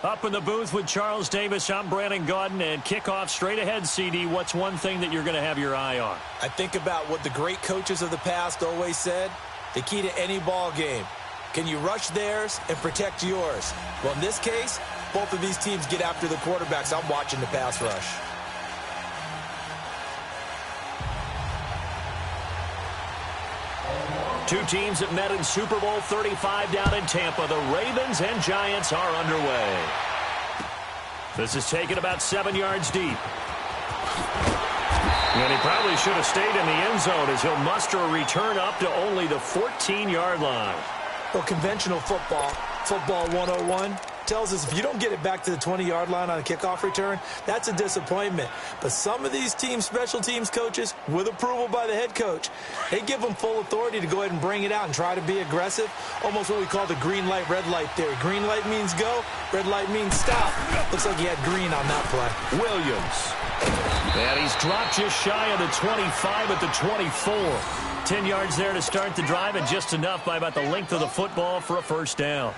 Up in the booth with Charles Davis, I'm Brandon Gaudin, and kickoff straight ahead, CD. What's one thing that you're going to have your eye on? I think about what the great coaches of the past always said. The key to any ball game. Can you rush theirs and protect yours? Well, in this case, both of these teams get after the quarterbacks. I'm watching the pass rush. Two teams that met in Super Bowl 35 down in Tampa. The Ravens and Giants are underway. This is taken about 7 yards deep. And he probably should have stayed in the end zone as he'll muster a return up to only the 14-yard line. Well, conventional football 101, tells us if you don't get it back to the 20-yard line on a kickoff return, that's a disappointment. But some of these team special teams coaches, with approval by the head coach, they give them full authority to go ahead and bring it out and try to be aggressive, almost what we call the green light, red light theory. Green light means go, red light means stop. Looks like he had green on that play. Williams. And he's dropped just shy of the 25 at the 24. 10 yards there to start the drive, and just enough by about the length of the football for a first down.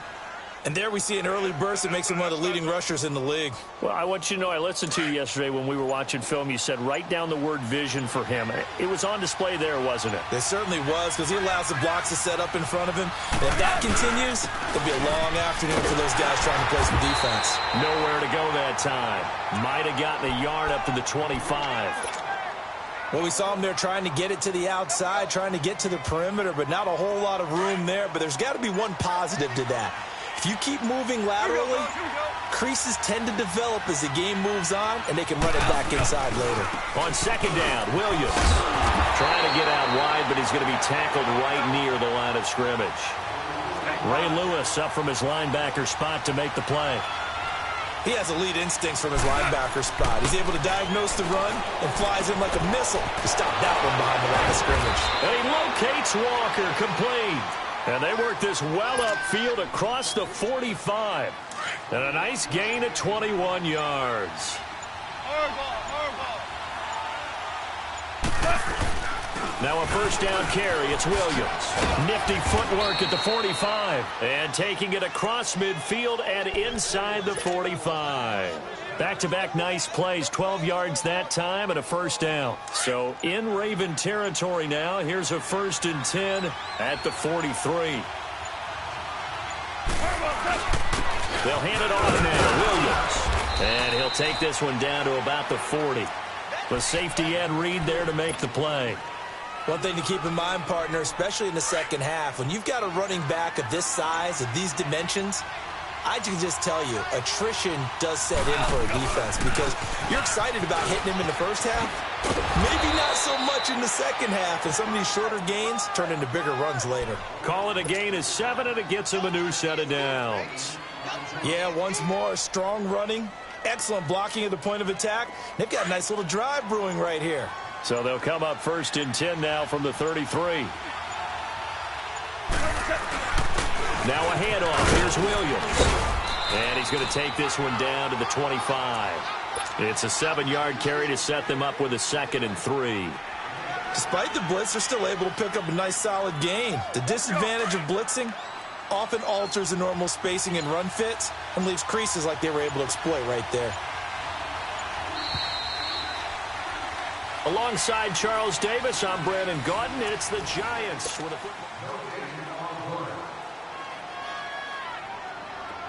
And there we see an early burst that makes him one of the leading rushers in the league. Well, I want you to know, I listened to you yesterday when we were watching film. You said write down the word vision for him. It was on display there, wasn't it? It certainly was, because he allows the blocks to set up in front of him. And if that continues, it'll be a long afternoon for those guys trying to play some defense. Nowhere to go that time. Might have gotten a yard up to the 25. Well, we saw him there trying to get it to the outside, trying to get to the perimeter, but not a whole lot of room there. But there's got to be one positive to that. If you keep moving laterally, creases tend to develop as the game moves on, and they can run it back inside later. On second down, Williams trying to get out wide, but he's going to be tackled right near the line of scrimmage. Ray Lewis up from his linebacker spot to make the play. He has elite instincts from his linebacker spot. He's able to diagnose the run and flies in like a missile to stop that one behind the line of scrimmage. And he locates Walker, complete. And they work this well upfield across the 45. And a nice gain of 21 yards. Now a first down carry. It's Williams. Nifty footwork at the 45. And taking it across midfield and inside the 45. Back-to-back nice plays. 12 yards that time and a first down. So in Raven territory now. Here's a 1st and 10 at the 43. They'll hand it off now. Williams. And he'll take this one down to about the 40. The safety Ed Reed there to make the play. One thing to keep in mind, partner, especially in the second half, when you've got a running back of this size, of these dimensions, I can just tell you, attrition does set in for a defense because you're excited about hitting him in the first half. Maybe not so much in the second half, and some of these shorter gains turn into bigger runs later. Call it a gain of 7, and it gets him a new set of downs. Yeah, once more, strong running, excellent blocking at the point of attack. They've got a nice little drive brewing right here. So they'll come up 1st and 10 now from the 33. Now a handoff. Here's Williams. And he's going to take this one down to the 25. It's a 7-yard carry to set them up with a 2nd and 3. Despite the blitz, they're still able to pick up a nice solid gain. The disadvantage of blitzing often alters the normal spacing and run fits and leaves creases like they were able to exploit right there. Alongside Charles Davis, I'm Brandon Gaudin. It's the Giants with a football.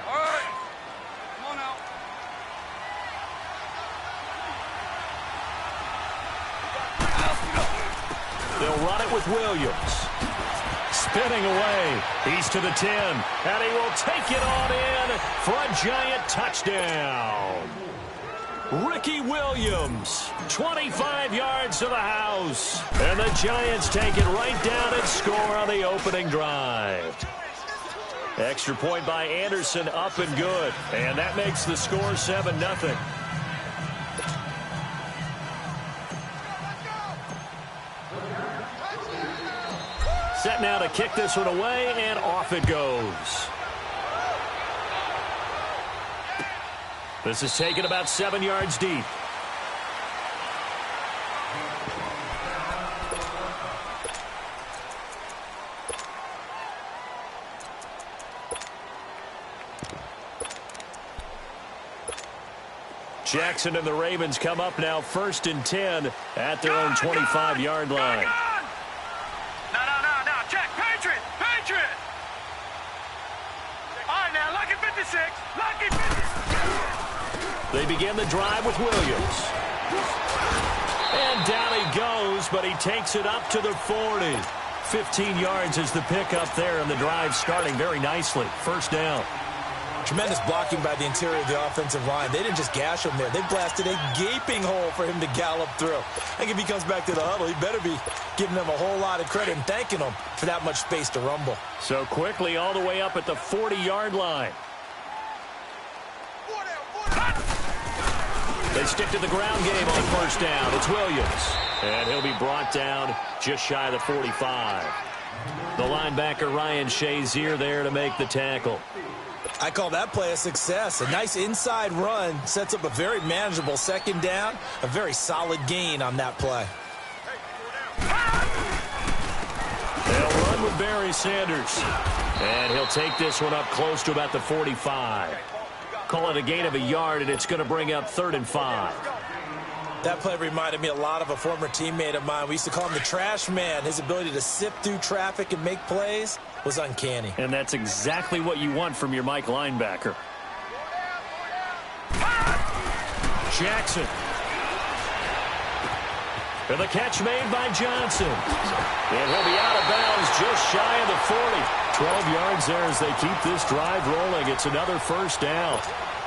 All right. Come on out. They'll run it with Williams. Spinning away. He's to the 10. And he will take it on in for a Giant touchdown. Ricky Williams, 25 yards to the house. And the Giants take it right down and score on the opening drive. Extra point by Anderson, up and good. And that makes the score 7-0. Set now to kick this one away, and off it goes. This is taken about 7 yards deep. Jackson and the Ravens come up now 1st and 10 at their own 25-yard line. No. Check. Patriot. All right, now, lucky 56. Lucky 56. They begin the drive with Williams. And down he goes, but he takes it up to the 40. 15 yards is the pickup there, and the drive starting very nicely. 1st down. Tremendous blocking by the interior of the offensive line. They didn't just gash him there. They blasted a gaping hole for him to gallop through. I think if he comes back to the huddle, he better be giving them a whole lot of credit and thanking them for that much space to rumble. So quickly all the way up at the 40-yard line. They stick to the ground game on 1st down. It's Williams. And he'll be brought down just shy of the 45. The linebacker Ryan Shazier there to make the tackle. I call that play a success. A nice inside run sets up a very manageable 2nd down. A very solid gain on that play. They'll run with Barry Sanders. And he'll take this one up close to about the 45. Call it a gain of a yard, and it's going to bring up 3rd and 5. That play reminded me a lot of a former teammate of mine. We used to call him the trash man. His ability to sift through traffic and make plays was uncanny. And that's exactly what you want from your Mike linebacker. Jackson. And the catch made by Johnson. And he'll be out of bounds just shy of the 40. 12 yards there as they keep this drive rolling. It's another 1st down.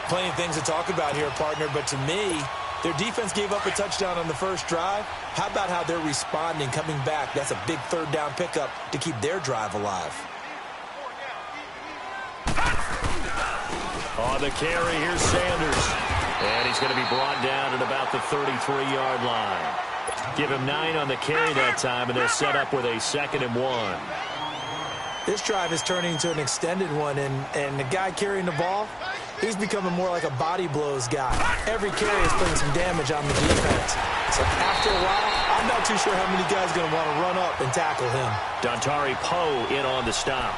Plenty of things to talk about here, partner, but to me, their defense gave up a touchdown on the 1st drive. How about how they're responding, coming back? That's a big 3rd down pickup to keep their drive alive. On the carry, here's Sanders. And he's going to be brought down at about the 33-yard line. Give him 9 on the carry that time, and they'll set up with a 2nd and 1. This drive is turning into an extended one, and the guy carrying the ball, he's becoming more like a body blows guy. Every carry is putting some damage on the defense. So after a while, I'm not too sure how many guys are going to want to run up and tackle him. Dontari Poe in on the stop.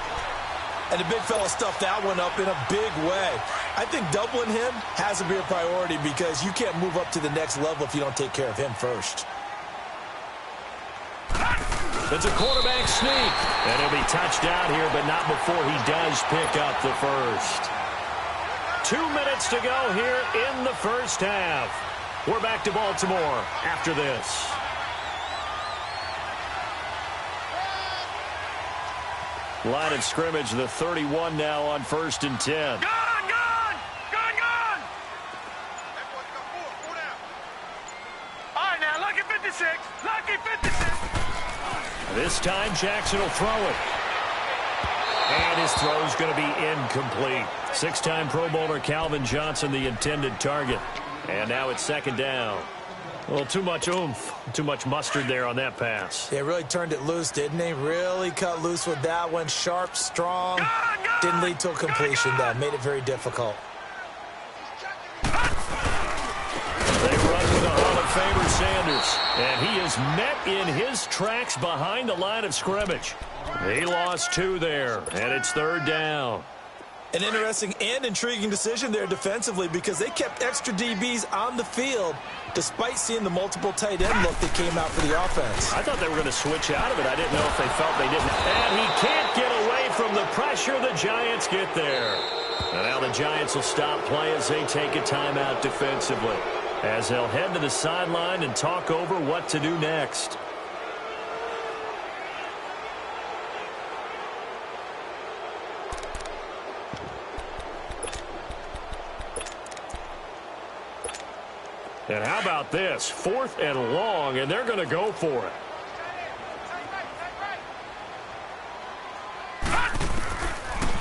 And the big fella stuffed that one up in a big way. I think doubling him has to be a priority because you can't move up to the next level if you don't take care of him first. It's a quarterback sneak. And he'll be touched out here, but not before he does pick up the 1st. 2 minutes to go here in the 1st half. We're back to Baltimore after this. Line of scrimmage, the 31 now on 1st and 10. Gone! All right, now, lucky 56. Lucky 56. This time, Jackson will throw it. And his throw's going to be incomplete. 6-time Pro Bowler Calvin Johnson, the intended target. And now it's 2nd down. A little too much oomph, too much mustard there on that pass. They really turned it loose, didn't they? Really cut loose with that one. Sharp, strong. Didn't lead to a completion, though. Made it very difficult. They run with a Hall of Famer, Sanders. And he is met in his tracks behind the line of scrimmage. He lost 2 there, and it's 3rd down. An interesting and intriguing decision there defensively because they kept extra DBs on the field despite seeing the multiple tight end look that came out for the offense. I thought they were going to switch out of it. I didn't know if they felt they didn't. And he can't get away from the pressure. The Giants get there. And now the Giants will stop play as they take a timeout defensively, as they'll head to the sideline and talk over what to do next. And how about this? 4th and long, and they're going to go for it.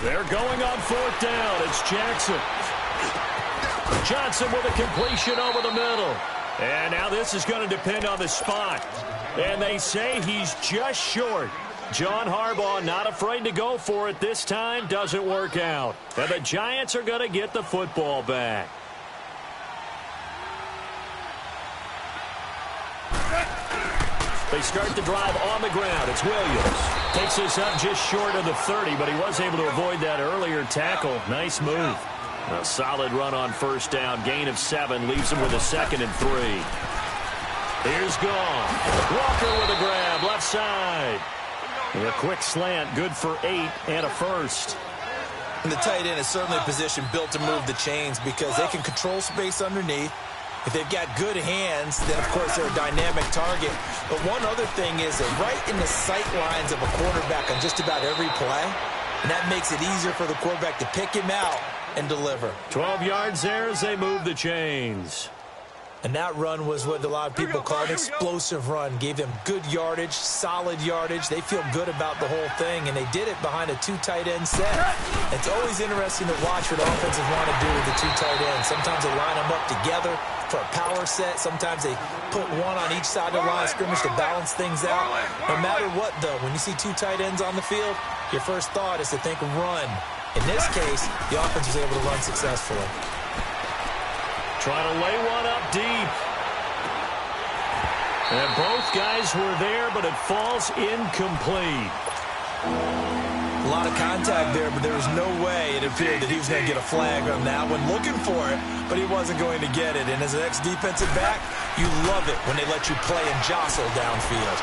They're going on 4th down. It's Jackson. Johnson with a completion over the middle. And now this is going to depend on the spot. And they say he's just short. John Harbaugh not afraid to go for it this time. Doesn't work out. And the Giants are going to get the football back. They start the drive on the ground. It's Williams. Takes this up just short of the 30, but he was able to avoid that earlier tackle. Nice move. A solid run on first down. Gain of 7 leaves him with a 2nd and 3. Here's gone. Walker with a grab, left side. And a quick slant, good for 8 and a first. And the tight end is certainly a position built to move the chains because they can control space underneath. If they've got good hands, then, of course, they're a dynamic target. But one other thing is they're right in the sight lines of a quarterback on just about every play. And that makes it easier for the quarterback to pick him out and deliver. 12 yards there as they move the chains. And that run was what a lot of people call an explosive run. Gave them good yardage, solid yardage. They feel good about the whole thing, and they did it behind a 2 tight end set. It's always interesting to watch what offenses want to do with the 2 tight ends. Sometimes they line them up together for a power set. Sometimes they put one on each side of the line of scrimmage to balance things out. No matter what, though, when you see 2 tight ends on the field, your first thought is to think run. In this case, the offense was able to run successfully. Trying to lay one up deep. And both guys were there, but it falls incomplete. A lot of contact there, but there was no way it appeared that he was going to get a flag on that one. Looking for it, but he wasn't going to get it. And as an ex-defensive back, you love it when they let you play and jostle downfield.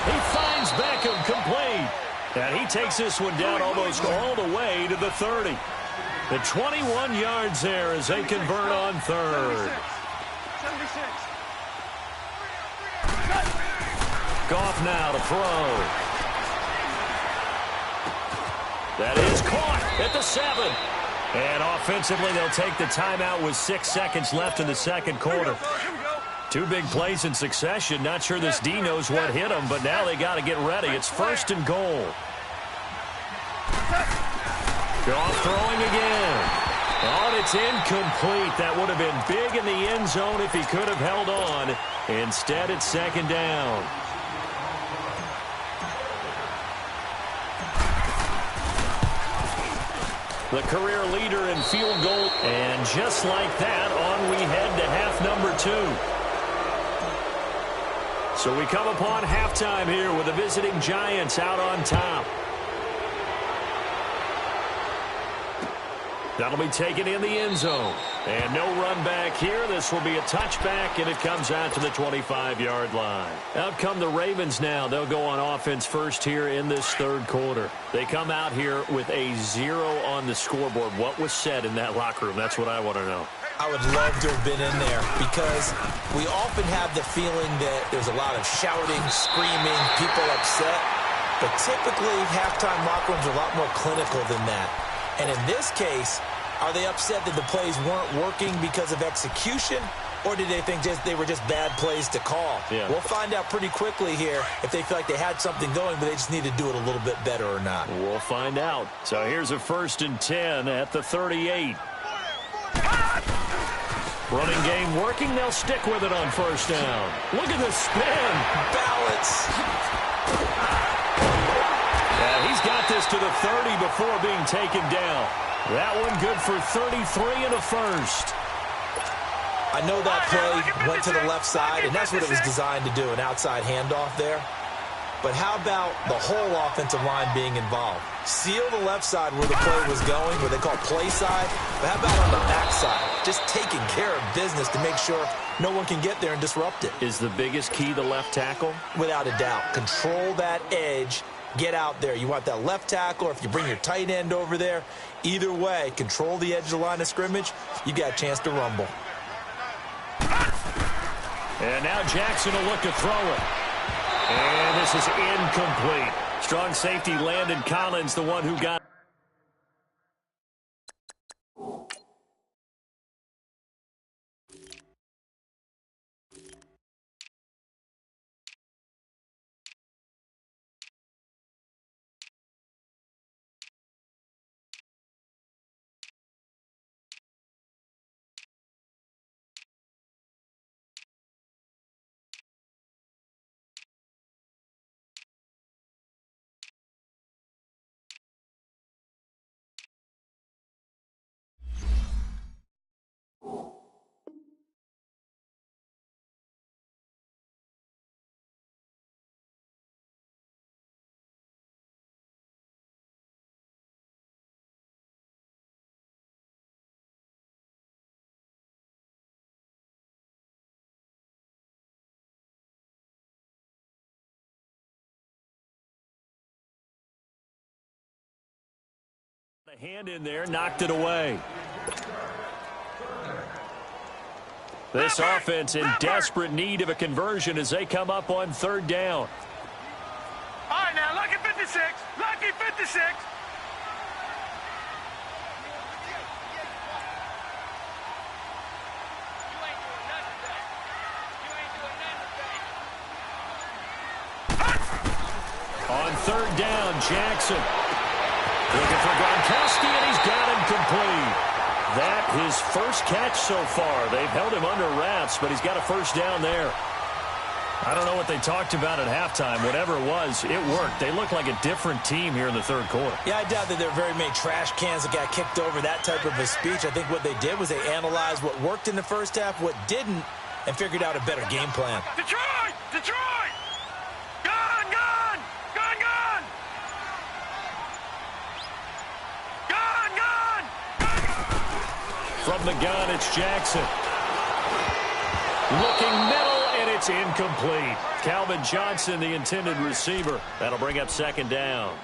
He finds Beckham complete. And he takes this one down almost all the way to the 30. The 21 yards there as they convert on 3rd. 76. Goff now to throw. That is caught at the 7. And offensively, they'll take the timeout with 6 seconds left in the second quarter. 2 big plays in succession. Not sure this D knows what hit him, but now they got to get ready. It's 1st and goal. Goff throwing again. Oh, and it's incomplete. That would have been big in the end zone if he could have held on. Instead, it's 2nd down. The career leader in field goal. And just like that, on we head to half number 2. So we come upon halftime here with the visiting Giants out on top. That'll be taken in the end zone. And no run back here. This will be a touchback, and it comes out to the 25-yard line. Out come the Ravens now. They'll go on offense first here in this 3rd quarter. They come out here with a 0 on the scoreboard. What was said in that locker room? That's what I want to know. I would love to have been in there because we often have the feeling that there's a lot of shouting, screaming, people upset. But typically, halftime locker rooms are a lot more clinical than that. And in this case, are they upset that the plays weren't working because of execution, or did they think they were just bad plays to call? Yeah. We'll find out pretty quickly here if they feel like they had something going, but they just need to do it a little bit better or not. We'll find out. So here's a 1st and 10 at the 38. Running game working. They'll stick with it on 1st down. Look at the spin. Balance. Yeah, he's got this to the 30 before being taken down. That one good for 33 and a first. I know that play went to the left side, and that's what it was designed to do, an outside handoff there. But how about the whole offensive line being involved? Seal the left side where the play was going, what they call play side. But how about on the back side? Just taking care of business to make sure no one can get there and disrupt it. Is the biggest key the left tackle? Without a doubt. Control that edge. Get out there. You want that left tackle, or if you bring your tight end over there, either way, control the edge of the line of scrimmage, you got a chance to rumble. And now Jackson will look to throw it. And this is incomplete. Strong safety Landon Collins, the one who got a hand in there, knocked it away. This offense in desperate need of a conversion as they come up on third down. All right, now, lucky 56. Lucky 56. On third down, Jackson. Looking for Gronkowski, and he's got him complete. That his first catch so far. They've held him under wraps, but he's got a first down there. I don't know what they talked about at halftime. Whatever it was, it worked. They look like a different team here in the third quarter. Yeah, I doubt that there are very many trash cans that got kicked over, that type of a speech. I think what they did was they analyzed what worked in the first half, what didn't, and figured out a better game plan. Detroit! Detroit! Gun! Gun! Gun! Gun! Gun! Gun! From the gun, it's Jackson. Looking middle, and it's incomplete. Calvin Johnson, the intended receiver. That'll bring up second down.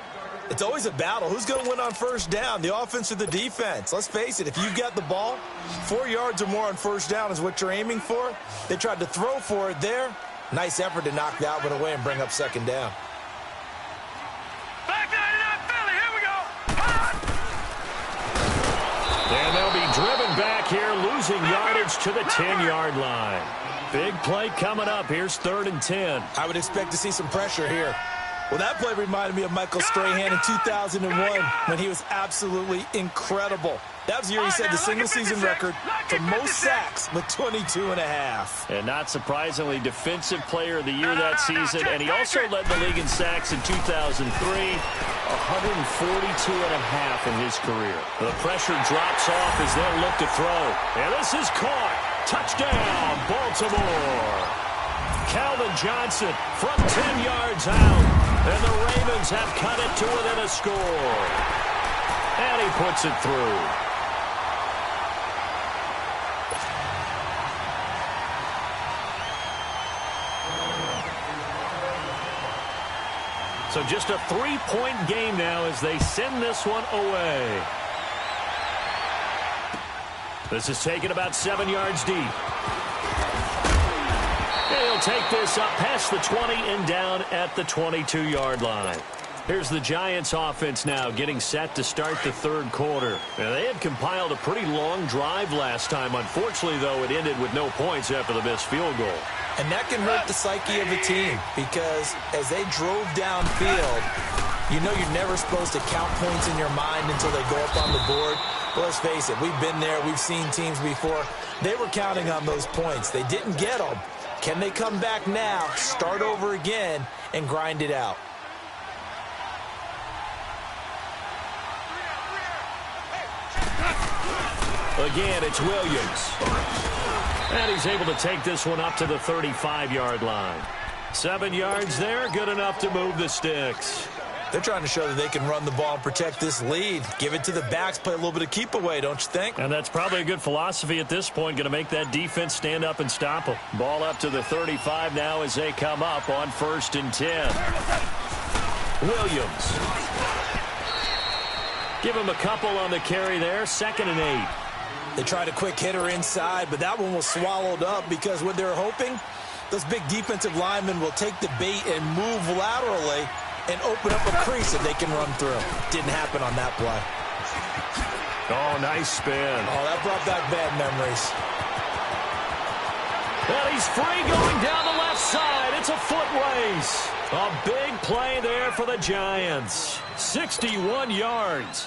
It's always a battle. Who's going to win on first down, the offense or the defense? Let's face it, if you've got the ball, 4 yards or more on first down is what you're aiming for. They tried to throw for it there. Nice effort to knock that one away and bring up second down. Back 99 Philly, here we go! Hot! And they'll be driven back here, losing yardage to the 10-yard line. Big play coming up. Here's 3rd and 10. I would expect to see some pressure here. Well, that play reminded me of Michael Strahan in 2001 when he was absolutely incredible. That was the year he set the single-season record for most sacks with 22 and a half. And not surprisingly, Defensive Player of the Year that season. And he also led the league in sacks in 2003, 142 and a half in his career. The pressure drops off as they'll look to throw. And this is caught. Touchdown, Baltimore. Calvin Johnson from 10 yards out. And the Ravens have cut it to within a score. And he puts it through. So just a 3-point game now as they send this one away. This is taken about 7 yards deep. He'll take this up past the 20 and down at the 22-yard line. Here's the Giants offense now getting set to start the third quarter. Now, they had compiled a pretty long drive last time. Unfortunately, though, it ended with no points after the missed field goal. And that can hurt the psyche of a team because as they drove downfield, you know you're never supposed to count points in your mind until they go up on the board. But let's face it, we've been there. We've seen teams before. They were counting on those points. They didn't get them. Can they come back now, start over again, and grind it out? Again, it's Williams. And he's able to take this one up to the 35-yard line. 7 yards there, good enough to move the sticks. They're trying to show that they can run the ball and protect this lead. Give it to the backs, play a little bit of keep away, don't you think? And that's probably a good philosophy at this point, going to make that defense stand up and stop them. Ball up to the 35 now as they come up on 1st and 10. Williams. Give him a couple on the carry there, 2nd and 8. They tried a quick hitter inside, but that one was swallowed up because what they're hoping, those big defensive linemen will take the bait and move laterally and open up a crease that they can run through. Didn't happen on that play. Oh, nice spin. Oh, that brought back bad memories. Well, he's free going down the left side. It's a foot race. A big play there for the Giants. 61 yards.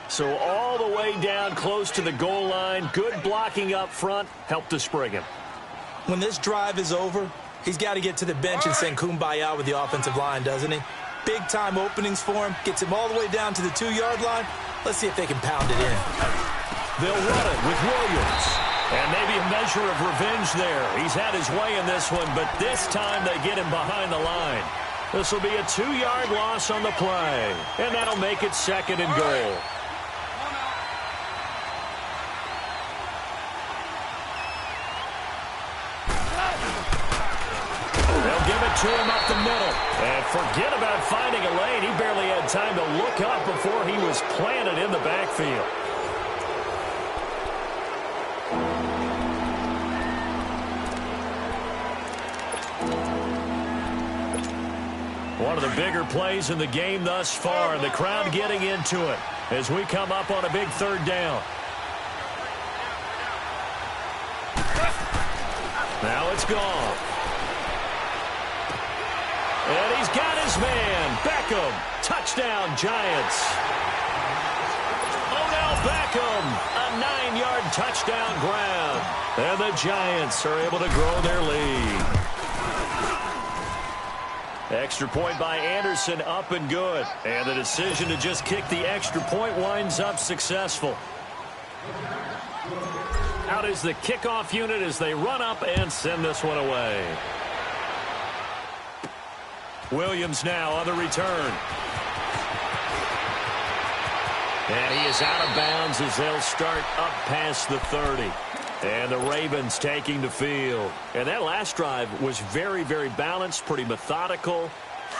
So all the way down close to the goal line. Good blocking up front. Helped to spring him. When this drive is over, he's got to get to the bench and sing Kumbaya with the offensive line, doesn't he? Big-time openings for him. Gets him all the way down to the 2-yard line. Let's see if they can pound it in. They'll run it with Williams. And maybe a measure of revenge there. He's had his way in this one, but this time they get him behind the line. This will be a 2-yard loss on the play. And that'll make it 2nd and goal. They'll give it to him up the middle. And forget about finding a lane. He barely had time to look up before he was planted in the backfield. One of the bigger plays in the game thus far, and the crowd getting into it as we come up on a big third down. Now it's gone. And he's got his man. Beckham. Touchdown, Giants. Odell Beckham. A 9-yard touchdown grab. And the Giants are able to grow their lead. Extra point by Anderson, up and good. And the decision to just kick the extra point winds up successful. Out is the kickoff unit as they run up and send this one away. Williams now on the return. And he is out of bounds as they'll start up past the 30. And the Ravens taking the field. And that last drive was very, very balanced, pretty methodical.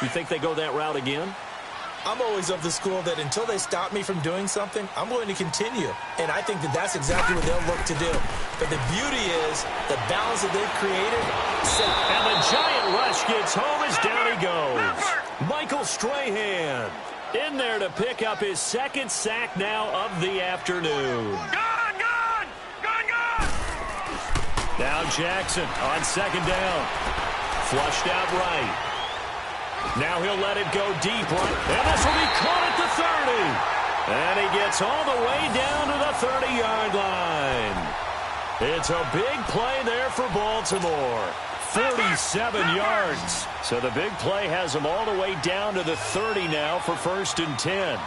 You think they go that route again? I'm always of the school that until they stop me from doing something, I'm going to continue. And I think that that's exactly what they'll look to do. But the beauty is the balance that they've created. And the giant rush gets home as down he goes. Michael Strahan in there to pick up his second sack now of the afternoon. Now Jackson on second down. Flushed out right. Now he'll let it go deep right. And this will be caught at the 30. And he gets all the way down to the 30-yard line. It's a big play there for Baltimore. 47 yards. So the big play has him all the way down to the 30 now for 1st and 10.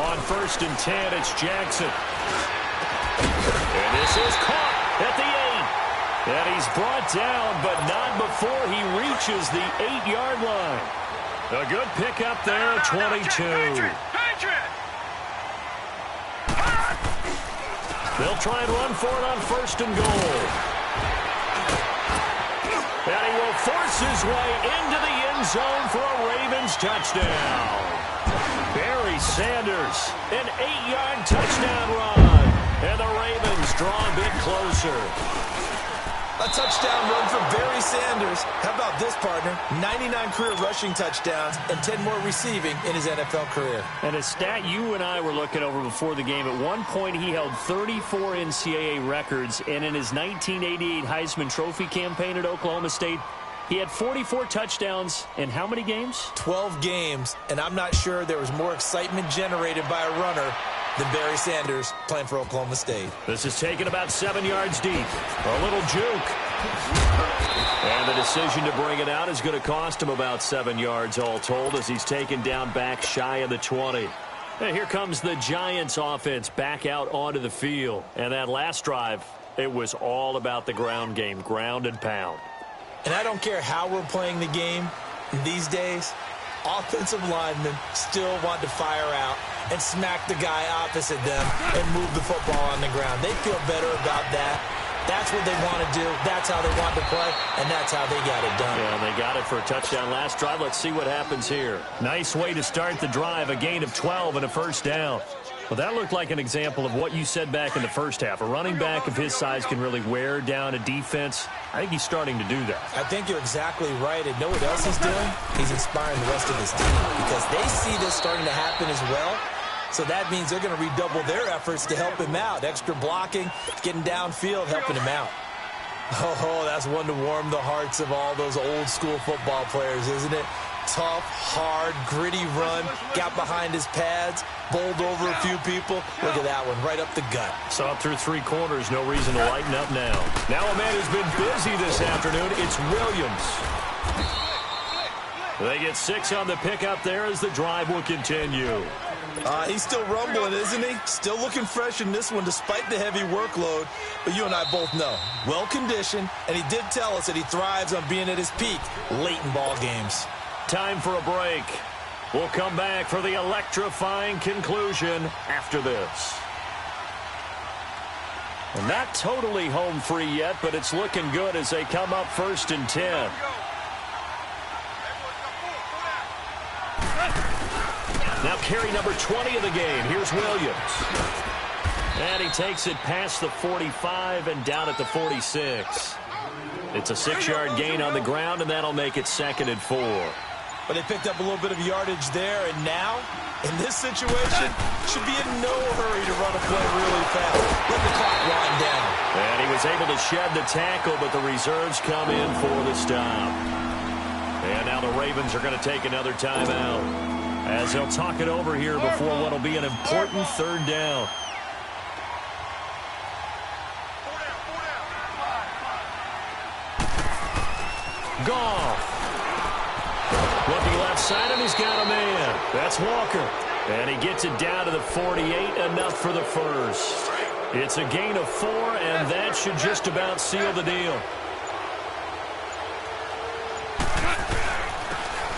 On 1st and 10, it's Jackson. And this is caught at the 8. And he's brought down, but not before he reaches the 8-yard line. A good pickup there at 22. They'll try and run for it on 1st and goal. And he will force his way into the end zone for a Ravens touchdown. Barry Sanders, an 8-yard touchdown run. And the Ravens draw a bit closer. A touchdown run for Barry Sanders. How about this, partner? 99 career rushing touchdowns and 10 more receiving in his NFL career. And a stat you and I were looking over before the game. At one point, he held 34 NCAA records. And in his 1988 Heisman Trophy campaign at Oklahoma State, he had 44 touchdowns in how many games? 12 games. And I'm not sure there was more excitement generated by a runner than Barry Sanders playing for Oklahoma State. This is taken about 7 yards deep. A little juke. And the decision to bring it out is going to cost him about 7 yards all told as he's taken down back shy of the 20. And here comes the Giants offense back out onto the field. And that last drive, it was all about the ground game, ground and pound. And I don't care how we're playing the game these days, offensive linemen still want to fire out and smack the guy opposite them and move the football on the ground. They feel better about that. That's what they want to do. That's how they want to play, and that's how they got it done. Yeah, and they got it for a touchdown last drive. Let's see what happens here. Nice way to start the drive, a gain of 12 and a first down. Well, that looked like an example of what you said back in the first half. A running back of his size can really wear down a defense. I think he's starting to do that. I think you're exactly right. And know what else he's doing? He's inspiring the rest of his team because they see this starting to happen as well. So that means they're going to redouble their efforts to help him out. Extra blocking, getting downfield, helping him out. Oh, that's one to warm the hearts of all those old school football players, isn't it? Tough, hard, gritty run, got behind his pads, bowled over a few people. Look at that one, right up the gut. Saw it through 3 quarters, no reason to lighten up now. Now a man who's been busy this afternoon, it's Williams. They get 6 on the pickup there as the drive will continue. He's still rumbling, isn't he? Still looking fresh in this one despite the heavy workload. But you and I both know, well-conditioned, and he did tell us that he thrives on being at his peak late in ball games. Time for a break. We'll come back for the electrifying conclusion after this. And not totally home free yet, but it's looking good as they come up 1st and 10. Now carry number 20 of the game. Here's Williams. And he takes it past the 45 and down at the 46. It's a 6-yard gain on the ground, and that'll make it 2nd and 4. But they picked up a little bit of yardage there, and now, in this situation, should be in no hurry to run a play really fast. Let the clock wind down. And he was able to shed the tackle, but the reserves come in for the stop. And now the Ravens are going to take another timeout as they'll talk it over here before what will be an important 3rd down. Gone. Looking left side, and he's got a man. That's Walker. And he gets it down to the 48, enough for the first. It's a gain of 4, and that should just about seal the deal.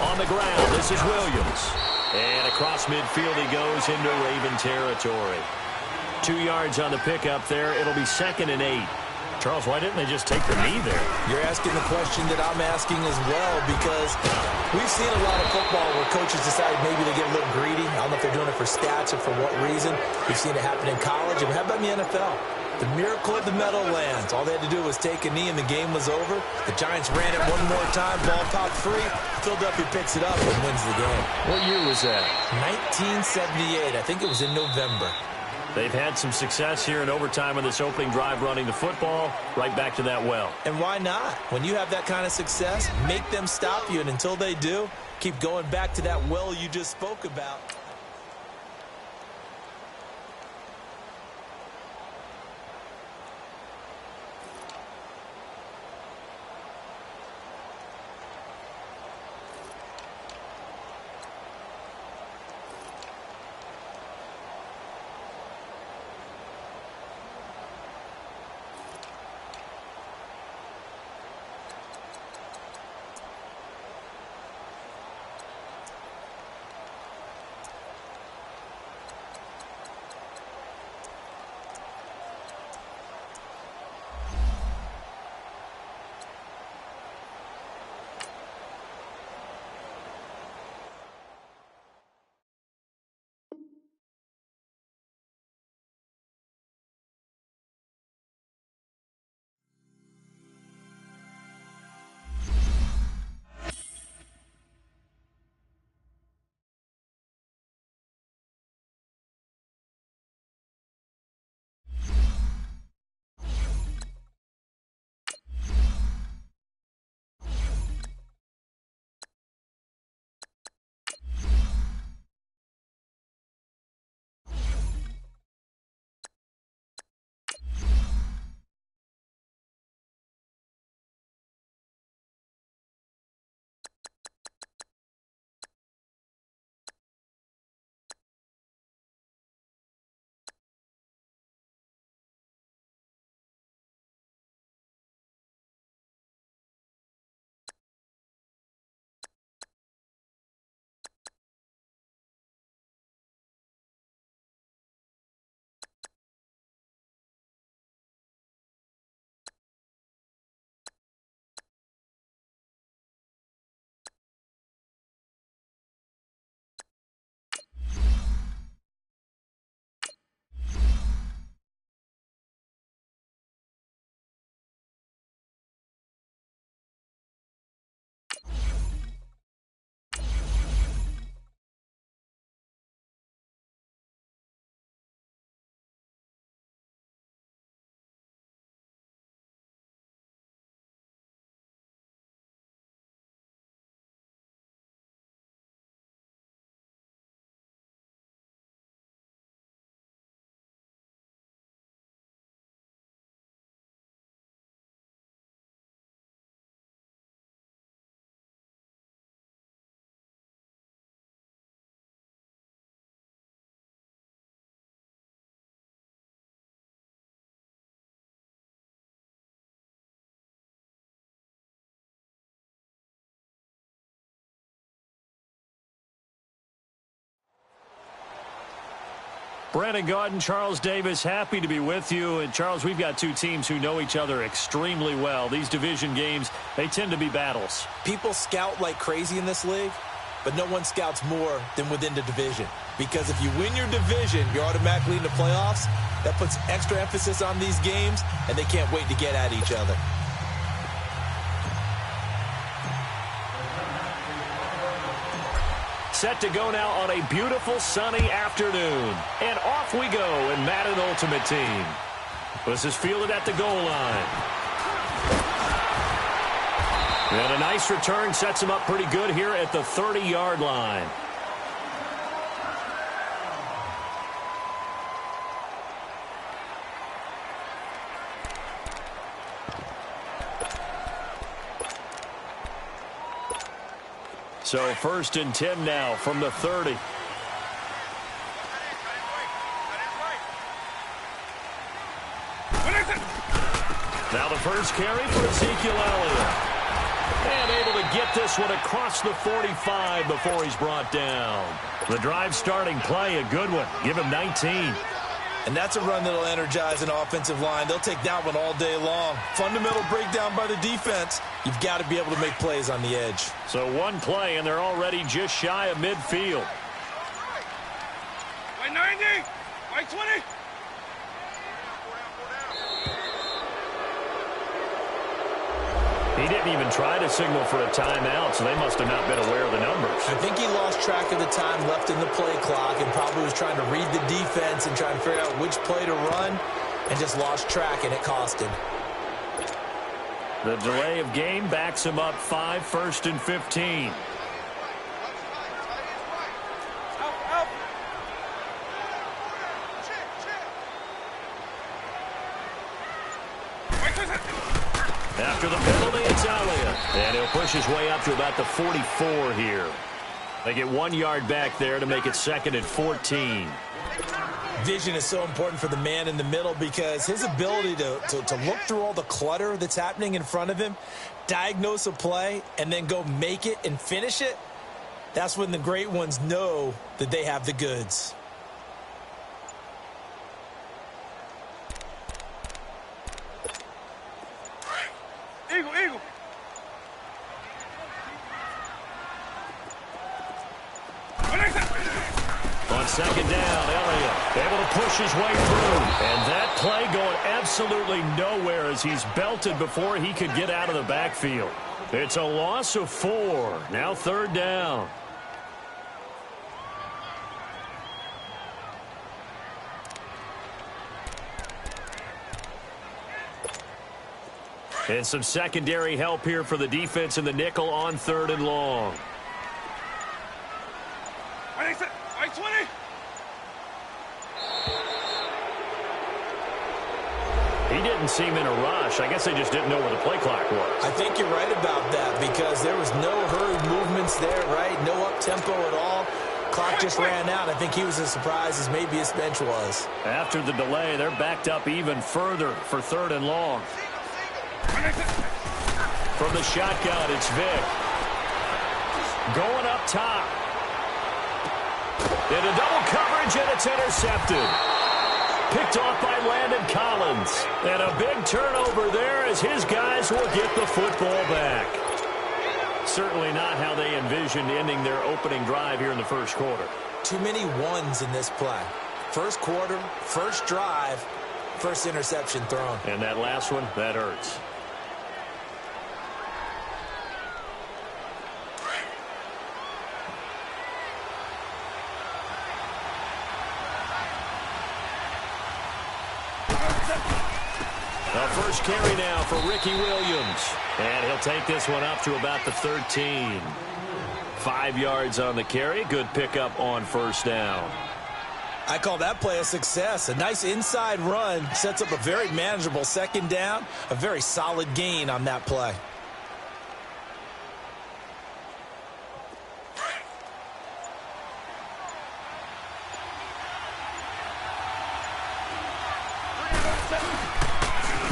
On the ground, this is Williams. And across midfield he goes into Raven territory. 2 yards on the pickup there. It'll be 2nd and 8. Charles, why didn't they just take the knee there? You're asking the question that I'm asking as well, because we've seen a lot of football where coaches decide maybe they get a little greedy. I don't know if they're doing it for stats or for what reason. We've seen it happen in college. And how about in the NFL? The miracle of the Meadowlands. All they had to do was take a knee and the game was over. The Giants ran it one more time. Ball popped free. Philadelphia picks it up and wins the game. What year was that? 1978. I think it was in November. They've had some success here in overtime on this opening drive running the football. Right back to that well. And why not? When you have that kind of success, make them stop you. And until they do, keep going back to that well you just spoke about. Brandon Gaudin, Charles Davis, happy to be with you. And, Charles, we've got two teams who know each other extremely well. These division games, they tend to be battles. People scout like crazy in this league, but no one scouts more than within the division. Because if you win your division, you're automatically in the playoffs. That puts extra emphasis on these games, and they can't wait to get at each other. Set to go now on a beautiful sunny afternoon. And off we go in Madden Ultimate Team. This is fielded at the goal line. And a nice return sets him up pretty good here at the 30-yard line. So 1st and 10 now from the 30. Now the first carry for Ezekiel Elliott. And able to get this one across the 45 before he's brought down. The drive starting play, a good one. Give him 19. And that's a run that'll energize an offensive line. They'll take that one all day long. Fundamental breakdown by the defense. You've got to be able to make plays on the edge. So one play, and they're already just shy of midfield. By 90, by 20. He didn't even try to signal for a timeout, so they must have not been aware of the numbers. I think he lost track of the time left in the play clock and probably was trying to read the defense and trying to figure out which play to run and just lost track, and it cost him. The delay of game backs him up 5, 1st and 15. After the penalty, it's Elliott. And he'll push his way up to about the 44 here. They get 1 yard back there to make it 2nd and 14. Vision is so important for the man in the middle because his ability to look through all the clutter that's happening in front of him, diagnose a play, and then go make it and finish it, that's when the great ones know that they have the goods. Eagle, eagle. On 2nd down, Elliott able to push his way through. And that play going absolutely nowhere as he's belted before he could get out of the backfield. It's a loss of 4. Now 3rd down. And some secondary help here for the defense in the nickel on 3rd and long. By 20. He didn't seem in a rush. I guess they just didn't know where the play clock was. I think you're right about that because there was no hurried movements there, right? No up-tempo at all. Clock just ran out. I think he was as surprised as maybe his bench was. After the delay, they're backed up even further for 3rd and long. From the shotgun, it's Vic. Going up top. Into double coverage, and it's intercepted. Picked off by Landon Collins. And a big turnover there as his guys will get the football back. Certainly not how they envisioned ending their opening drive here in the first quarter. Too many ones in this play. First quarter, first drive, first interception thrown. And that last one, that hurts. The first carry now for Ricky Williams. And he'll take this one up to about the 13. 5 yards on the carry. Good pickup on 1st down. I call that play a success. A nice inside run sets up a very manageable 2nd down. A very solid gain on that play.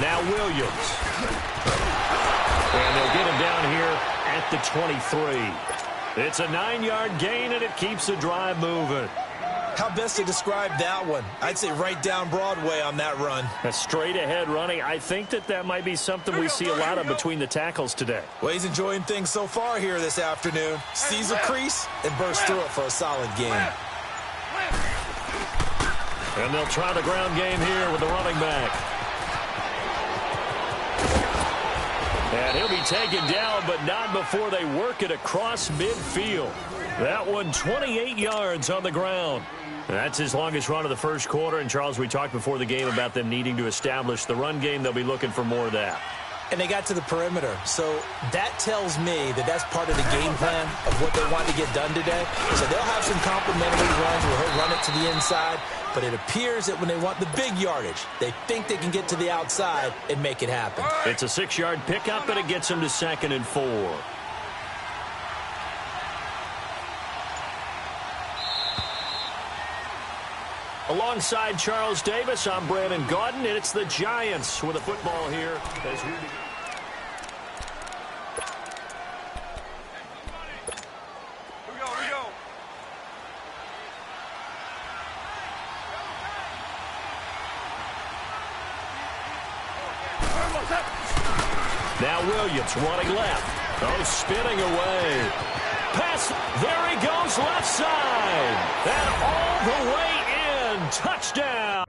Now Williams. And they'll get him down here at the 23. It's a 9-yard gain, and it keeps the drive moving. How best to describe that one? I'd say right down Broadway on that run. A straight-ahead running. I think that might be something we see a lot of between the tackles today. Well, he's enjoying things so far here this afternoon. Sees a crease and bursts through it for a solid game. And they'll try the ground game here with the running back. And he'll be taken down, but not before they work it across midfield. That one, 28 yards on the ground. That's his longest run of the first quarter. And, Charles, we talked before the game about them needing to establish the run game. They'll be looking for more of that. And they got to the perimeter. So that tells me that that's part of the game plan of what they want to get done today. So they'll have some complimentary runs where he'll run it to the inside. But it appears that when they want the big yardage, they think they can get to the outside and make it happen. It's a 6-yard pickup, and it gets them to 2nd and 4. Alongside Charles Davis, I'm Brandon Gaudin, and it's the Giants with a football here as we begin. We go. Now Williams running left. Oh, spinning away. Pass. There he goes left side. And all the way in. Touchdown.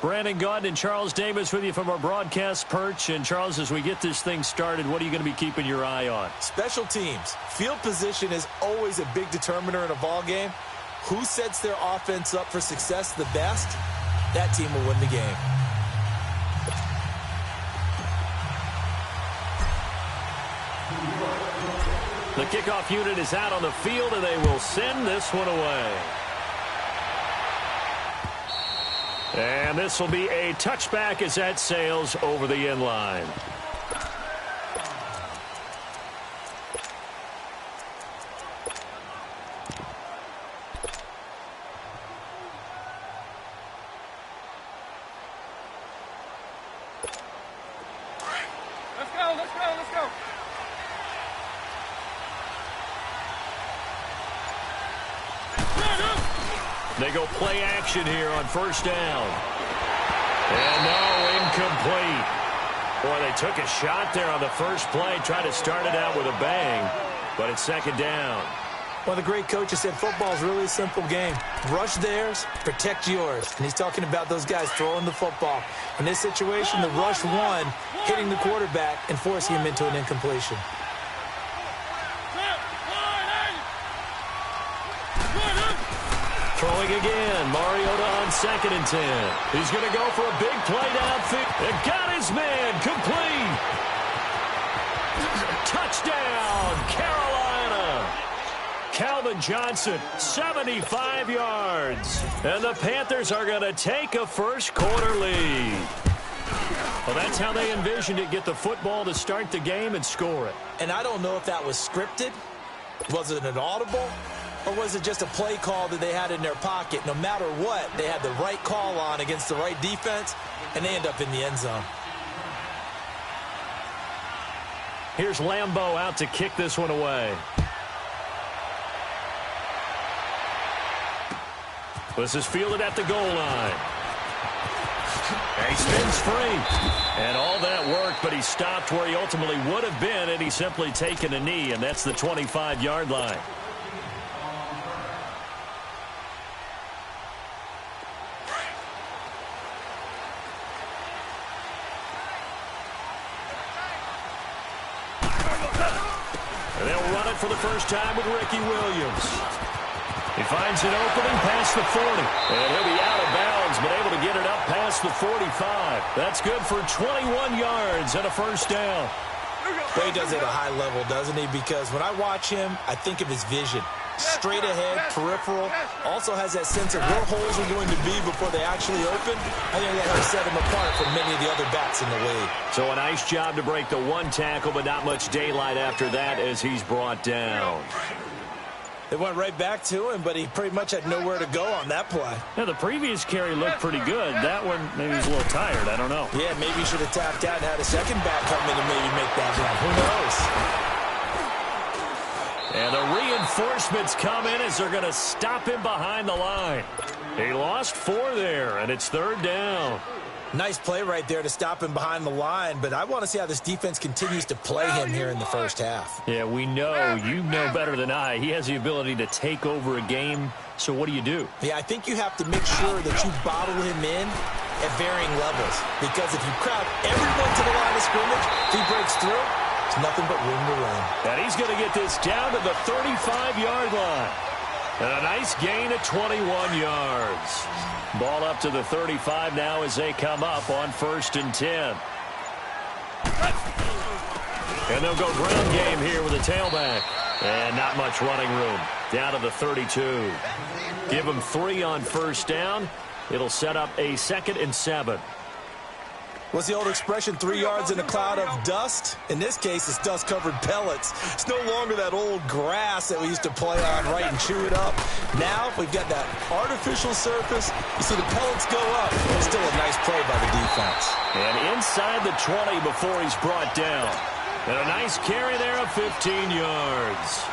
Brandon Gaudin and Charles Davis with you from our broadcast perch. And, Charles, as we get this thing started, what are you going to be keeping your eye on? Special teams. Field position is always a big determiner in a ball game. Who sets their offense up for success the best, that team will win the game. The kickoff unit is out on the field, and they will send this one away. And this will be a touchback as that sails over the end line. Let's go, let's go, let's go. They go play action here on first down. And no, incomplete. Boy, they took a shot there on the first play, tried to start it out with a bang, but it's second down. One of the great coaches said football is really a simple game. Rush theirs, protect yours. And he's talking about those guys throwing the football. In this situation, the rush won, hitting the quarterback and forcing him into an incompletion. Throwing again, Mariota on 2nd and 10. He's going to go for a big play downfield. And got his man, complete. Touchdown, Carolina. Calvin Johnson, 75 yards. And the Panthers are going to take a first quarter lead. Well, that's how they envisioned it, get the football to start the game and score it. And I don't know if that was scripted. Was it an audible? Or was it just a play call that they had in their pocket? No matter what, they had the right call on against the right defense, and they end up in the end zone. Here's Lambeau out to kick this one away. This is fielded at the goal line. And he spins free. And all that worked, but he stopped where he ultimately would have been, and he's simply taken a knee, and that's the 25-yard line. And they'll run it for the first time with Ricky Williams. He finds an opening past the 40. And he'll be out of bounds, but able to get it up past the 45. That's good for 21 yards and a first down. But he does it at a high level, doesn't he? Because when I watch him, I think of his vision. Straight ahead, peripheral. Also has that sense of where holes are going to be before they actually open. I think that helps set him apart from many of the other backs in the league. So a nice job to break the one tackle, but not much daylight after that as he's brought down. They went right back to him, but he pretty much had nowhere to go on that play. Now, the previous carry looked pretty good. That one, maybe he's a little tired. I don't know. Yeah, maybe he should have tapped out and had a second back come in and maybe make that run. Who knows? And the reinforcements come in as they're going to stop him behind the line. He lost 4 there, and it's 3rd down. Nice play right there to stop him behind the line, but I want to see how this defense continues to play him here in the first half. Yeah, we know. You know better than I. He has the ability to take over a game, so what do you do? Yeah, I think you have to make sure that you bottle him in at varying levels, because if you crowd everyone to the line of scrimmage, if he breaks through, there's nothing but room to run. And he's going to get this down to the 35-yard line. And a nice gain of 21 yards. Ball up to the 35 now as they come up on 1st and 10. And they'll go ground game here with a tailback. And not much running room. Down to the 32. Give them 3 on 1st down. It'll set up a 2nd and 7. What's the old expression, 3 yards in a cloud of dust? In this case, it's dust-covered pellets. It's no longer that old grass that we used to play on, right, and chew it up. Now, we've got that artificial surface. You see the pellets go up. It's still a nice play by the defense. And inside the 20 before he's brought down. And a nice carry there of 15 yards.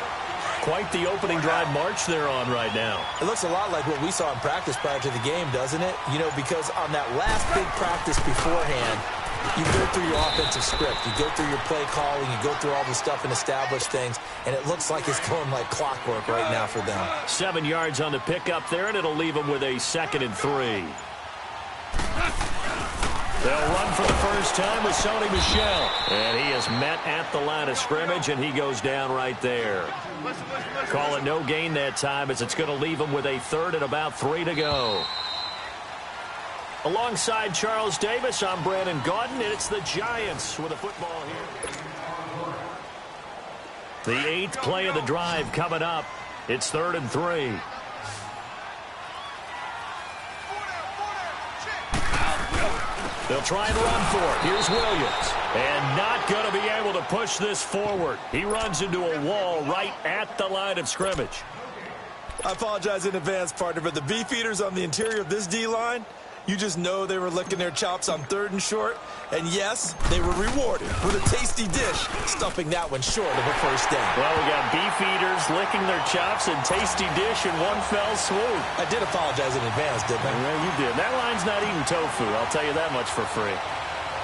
Quite the opening drive march they're on right now. It looks a lot like what we saw in practice prior to the game, doesn't it? You know, because on that last big practice beforehand, you go through your offensive script. You go through your play calling. You go through all the stuff and establish things. And it looks like it's going like clockwork right now for them. 7 yards on the pickup there, and it'll leave them with a 2nd and 3. They'll run for the first time with Sony Michel. And he is met at the line of scrimmage, and he goes down right there. Call it no gain that time, as it's going to leave him with a third and about 3 to go. Alongside Charles Davis, I'm Brandon Gaudin, and it's the Giants with a football here. The 8th play of the drive coming up. It's 3rd and 3. They'll try and run for it. Here's Williams. And not going to be able to push this forward. He runs into a wall right at the line of scrimmage. I apologize in advance, partner, but the beefeaters on the interior of this D-line, you just know they were licking their chops on 3rd and short. And yes, they were rewarded with a tasty dish, stuffing that one short of a first down. Well, we got beef eaters licking their chops and tasty dish in one fell swoop. I did apologize in advance, didn't I? Yeah, you did. That line's not eating tofu. I'll tell you that much for free.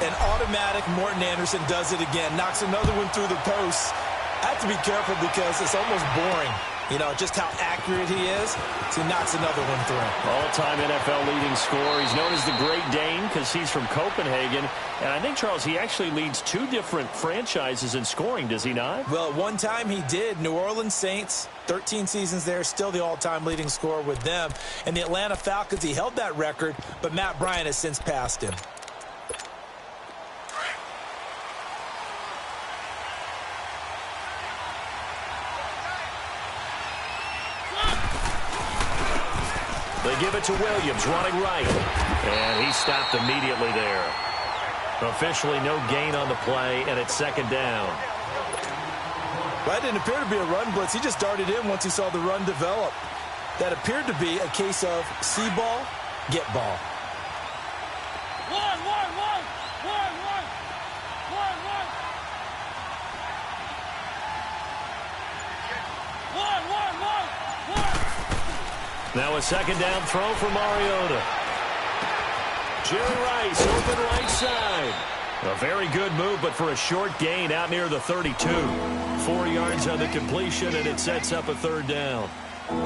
An automatic Morton Anderson does it again. Knocks another one through the post. I have to be careful because it's almost boring. You know, just how accurate he is. So he knocks another one through. All-time NFL leading scorer. He's known as the Great Dane because he's from Copenhagen. And I think, Charles, he actually leads 2 different franchises in scoring, does he not? Well, at one time he did. New Orleans Saints, 13 seasons there, still the all-time leading scorer with them. And the Atlanta Falcons, he held that record, but Matt Bryant has since passed him. They give it to Williams, running right. And he stopped immediately there. Officially no gain on the play, and it's 2nd down. That didn't appear to be a run blitz. He just darted in once he saw the run develop. That appeared to be a case of see ball, get ball. Now a 2nd down throw for Mariota. Jerry Rice open right side. A very good move, but for a short gain out near the 32. 4 yards on the completion, and it sets up a 3rd down.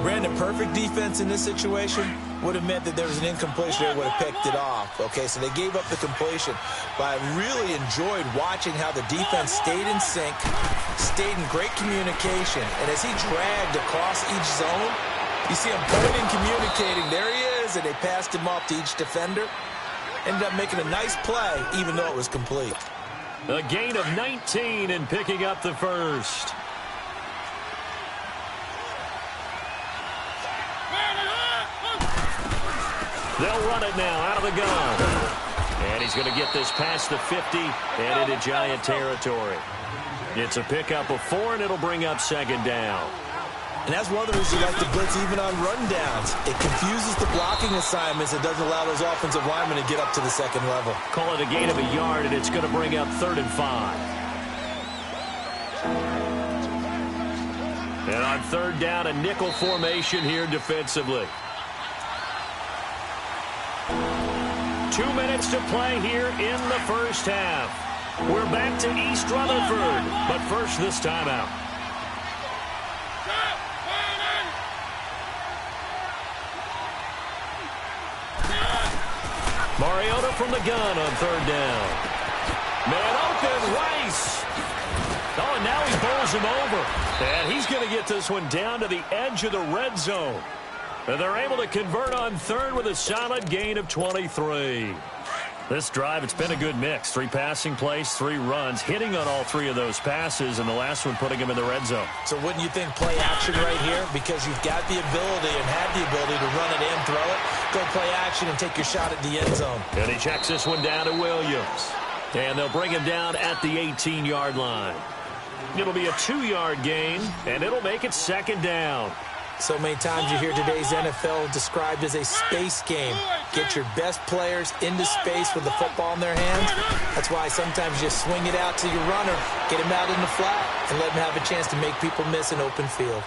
Brandon, perfect defense in this situation would have meant that there was an incompletion. They would have picked it off. Okay, so they gave up the completion. But I really enjoyed watching how the defense stayed in sync, stayed in great communication. And as he dragged across each zone, you see him pointing, communicating. There he is, and they passed him off to each defender. Ended up making a nice play, even though it was complete. A gain of 19 and picking up the first. They'll run it now out of the gun. And he's going to get this past the 50 and into Giant territory. It's a pickup of 4, and it'll bring up 2nd down. And that's one of the reasons you like to blitz even on rundowns. It confuses the blocking assignments. It doesn't allow those offensive linemen to get up to the 2nd level. Call it a gain of a yard, and it's going to bring up 3rd and 5. And on 3rd down, a nickel formation here defensively. 2 minutes to play here in the first half. We're back to East Rutherford, but first this timeout. Mariota from the gun on 3rd down. Man open, Rice. Oh, and now he bowls him over. And he's going to get this one down to the edge of the red zone. And they're able to convert on 3rd with a solid gain of 23. This drive, it's been a good mix. 3 passing plays, 3 runs, hitting on all 3 of those passes, and the last one putting him in the red zone. So wouldn't you think play action right here? Because you've got the ability and had the ability to run it in, throw it, go play action, and take your shot at the end zone. And he checks this one down to Williams. And they'll bring him down at the 18-yard line. It'll be a 2-yard gain, and it'll make it 2nd down. So many times you hear today's NFL described as a space game. Get your best players into space with the football in their hands. That's why sometimes you swing it out to your runner, get him out in the flat, and let him have a chance to make people miss an open field.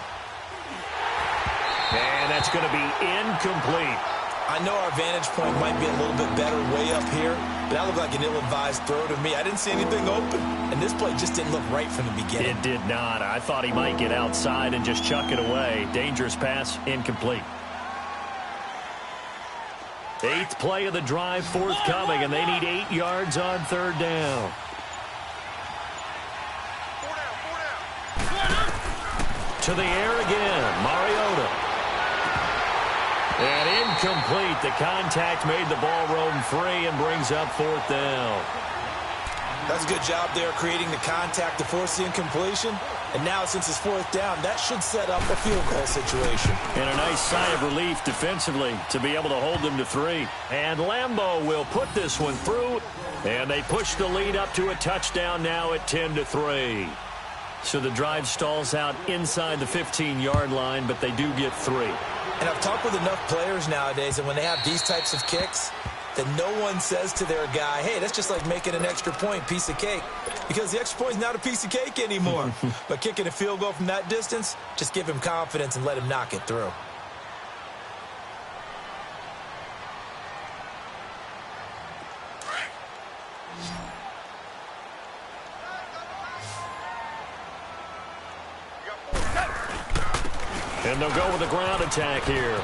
And that's going to be incomplete. I know our vantage point might be a little bit better way up here, but that looked like an ill-advised throw to me. I didn't see anything open, and this play just didn't look right from the beginning. It did not. I thought he might get outside and just chuck it away. Dangerous pass, incomplete. 8th play of the drive forthcoming, and they need 8 yards on 3rd down. To the air again, Mariota. And incomplete. The contact made the ball roam free and brings up 4th down. That's a good job there creating the contact to force the incompletion. And now, since it's 4th down, that should set up a field goal situation. And a nice sigh of relief defensively to be able to hold them to 3. And Lambeau will put this one through. And they push the lead up to a touchdown now at 10-3. So the drive stalls out inside the 15-yard line, but they do get 3. And I've talked with enough players nowadays, and when they have these types of kicks, that no one says to their guy, hey, that's just like making an extra point, piece of cake. Because the extra point is not a piece of cake anymore. But kicking a field goal from that distance, just give him confidence and let him knock it through. And they'll go with a ground attack here.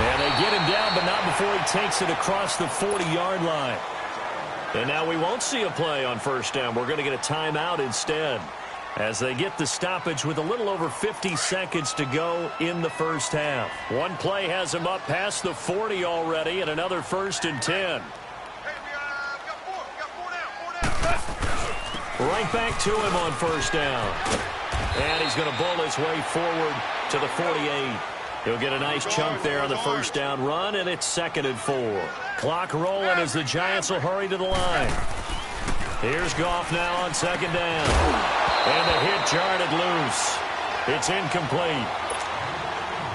And they get him down, but not before he takes it across the 40-yard line. And now we won't see a play on 1st down. We're going to get a timeout instead as they get the stoppage with a little over 50 seconds to go in the 1st half. One play has him up past the 40 already, and another 1st and 10. Right back to him on 1st down. And he's going to bowl his way forward to the 48. He'll get a nice chunk there on the 1st down run, and it's 2nd and 4. Clock rolling as the Giants will hurry to the line. Here's Goff now on 2nd down. And the hit jarred it loose. It's incomplete.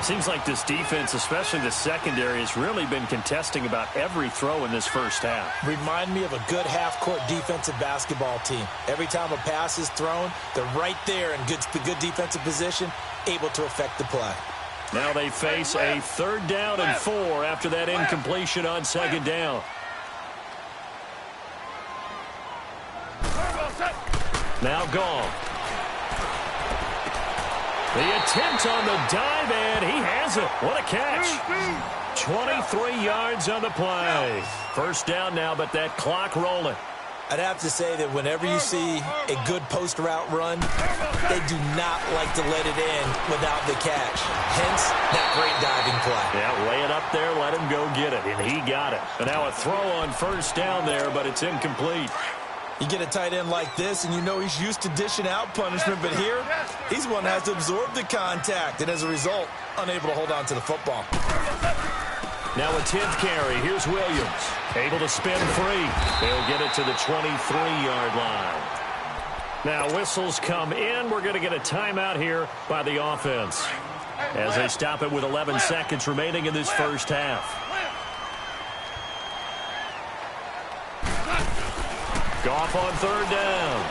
Seems like this defense, especially the secondary, has really been contesting about every throw in this 1st half. Remind me of a good half-court defensive basketball team. Every time a pass is thrown, they're right there in good defensive position, able to affect the play. Now they face a 3rd down and 4 after that incompletion on 2nd down. Now Goff. The attempt on the dive, and he has it. What a catch. 23 yards on the play. 1st down now, but that clock rolling. I'd have to say that whenever you see a good post route run, they do not like to let it in without the catch. Hence, that great diving play. Yeah, lay it up there, let him go get it, and he got it. And now a throw on 1st down there, but it's incomplete. You get a tight end like this, and you know he's used to dishing out punishment, but here, he's one that has to absorb the contact, and as a result, unable to hold on to the football. Now a 10th carry. Here's Williams. Able to spin free. They'll get it to the 23-yard line. Now whistles come in. We're going to get a timeout here by the offense as they stop it with 11 seconds remaining in this 1st half. Goff on 3rd down.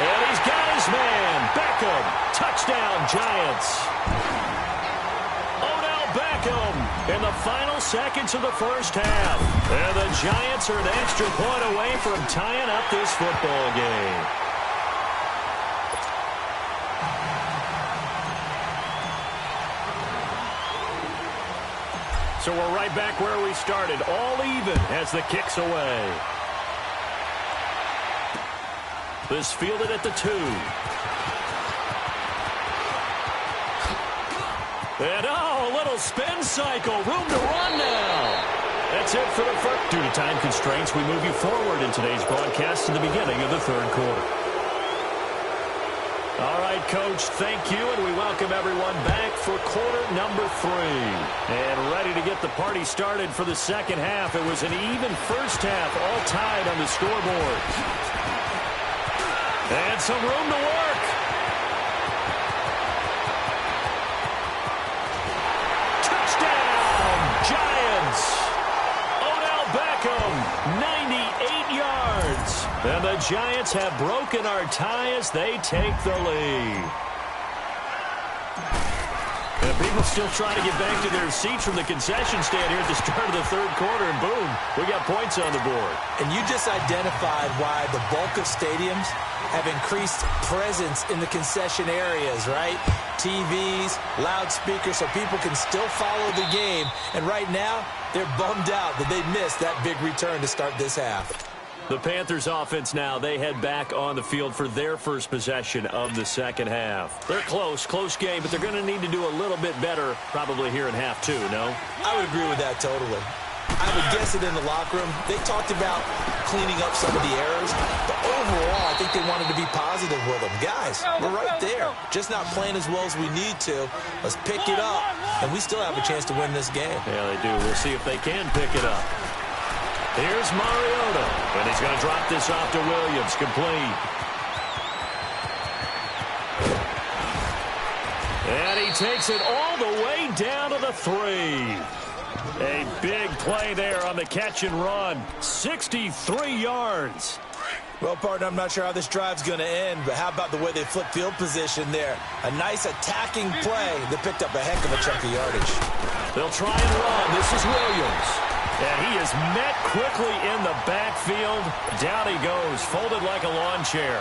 And he's got his man. Beckham. Touchdown, Giants. Beckham in the final seconds of the 1st half. And the Giants are an extra point away from tying up this football game. So we're right back where we started, all even as the kick's away. This fielded at the 2. And a little spin cycle, room to run now. That's it for the first. Due to time constraints, we move you forward in today's broadcast to the beginning of the 3rd quarter. All right, Coach, thank you, and we welcome everyone back for quarter number 3. And ready to get the party started for the 2nd half. It was an even 1st half, all tied on the scoreboard. And some room to work. Giants. Odell Beckham, 98 yards. And the Giants have broken our tie as they take the lead. And And people still trying to get back to their seats from the concession stand here at the start of the third quarter, and boom, we got points on the board. And you just identified why the bulk of stadiums have increased presence in the concession areas, right? TVs, loudspeakers, so people can still follow the game. And right now, they're bummed out that they missed that big return to start this half. The Panthers offense now, they head back on the field for their first possession of the second half. They're close game, but they're going to need to do a little bit better probably here in half two, no? I would agree with that totally. I would guess it in the locker room. They talked about cleaning up some of the errors, but overall, I think they wanted to be positive with them. Guys, we're right there. Just not playing as well as we need to. Let's pick it up, and we still have a chance to win this game. Yeah, they do. We'll see if they can pick it up. Here's Mariota, and he's going to drop this off to Williams, complete. And he takes it all the way down to the 3. A big play there on the catch and run. 63 yards. Well, partner, I'm not sure how this drive's going to end, but how about the way they flip field position there? A nice attacking play that picked up a heck of a chunk of yardage. They'll try and run. This is Williams. And he is met quickly in the backfield. Down he goes, folded like a lawn chair.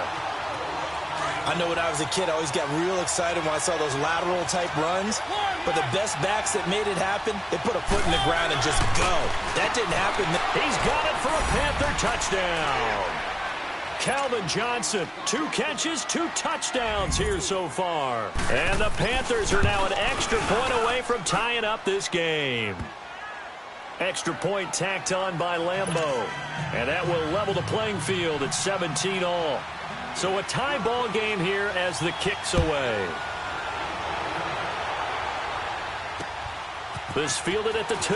I know when I was a kid, I always got real excited when I saw those lateral-type runs. But the best backs that made it happen, they put a foot in the ground and just go. That didn't happen. He's got it for a Panther touchdown. Calvin Johnson, 2 catches, 2 touchdowns here so far. And the Panthers are now an extra point away from tying up this game. Extra point tacked on by Lambeau. And that will level the playing field at 17 all. So a tie ball game here as the kick's away. This fielded at the 2.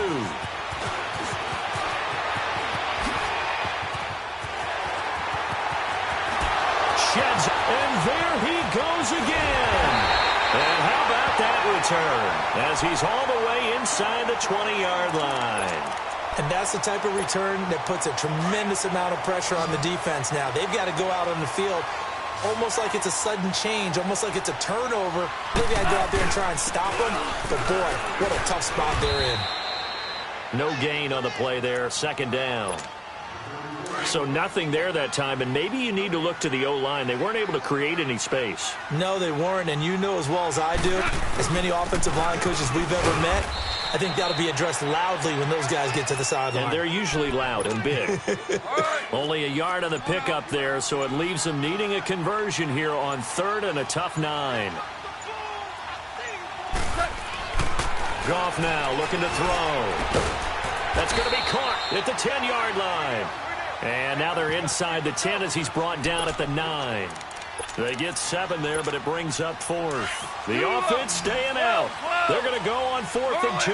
Sheds, and there he goes again. And how about that return? As he's all the way inside the 20-yard line. And that's the type of return that puts a tremendous amount of pressure on the defense now. They've got to go out on the field almost like it's a sudden change, almost like it's a turnover. They've got to go out there and try and stop them. But, boy, what a tough spot they're in. No gain on the play there, second down. So nothing there that time, and maybe you need to look to the O-line. They weren't able to create any space. No, they weren't, and you know as well as I do, as many offensive line coaches we've ever met, I think that'll be addressed loudly when those guys get to the sideline. And they're usually loud and big. Only a yard on the pickup there, so it leaves them needing a conversion here on 3rd and a tough 9. Goff now looking to throw. That's going to be caught at the 10-yard line. And now they're inside the 10 as he's brought down at the 9. They get 7 there, but it brings up 4th. The offense staying out. They're going to go on 4th and 2.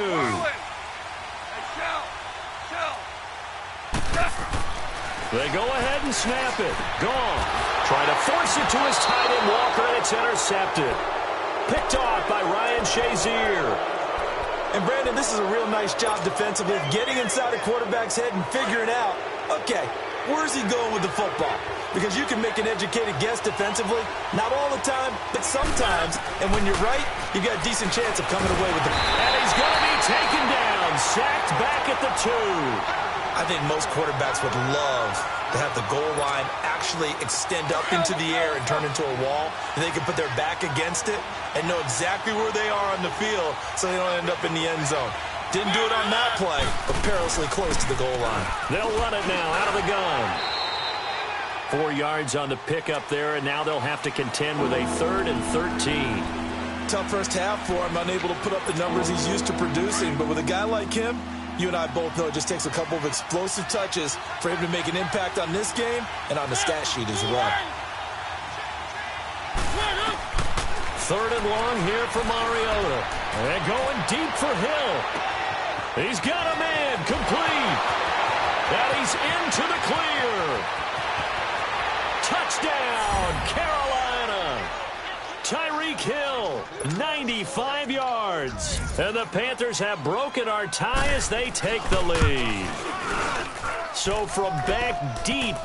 They go ahead and snap it. Gone. Trying to force it to his tight end Walker, and it's intercepted. Picked off by Ryan Shazier. And, Brandon, this is a real nice job defensively, getting inside a quarterback's head and figuring out, okay, where's he going with the football? Because you can make an educated guess defensively. Not all the time, but sometimes. And when you're right, you've got a decent chance of coming away with the... And he's going to be taken down, sacked back at the 2. I think most quarterbacks would love to have the goal line actually extend up into the air and turn into a wall. And they can put their back against it and know exactly where they are on the field so they don't end up in the end zone. Didn't do it on that play, but perilously close to the goal line. They'll run it now out of the gun. 4 yards on the pickup there, and now they'll have to contend with a 3rd and 13. Tough first half for him, unable to put up the numbers he's used to producing. But with a guy like him, you and I both know it just takes a couple of explosive touches for him to make an impact on this game and on the stat sheet as well. 3rd and long here for Mariota. And going deep for Hill. He's got a man complete. And he's into the clear. Touchdown, Carolina. Tyreek Hill, 95 yards. And the Panthers have broken our tie as they take the lead. So from back deep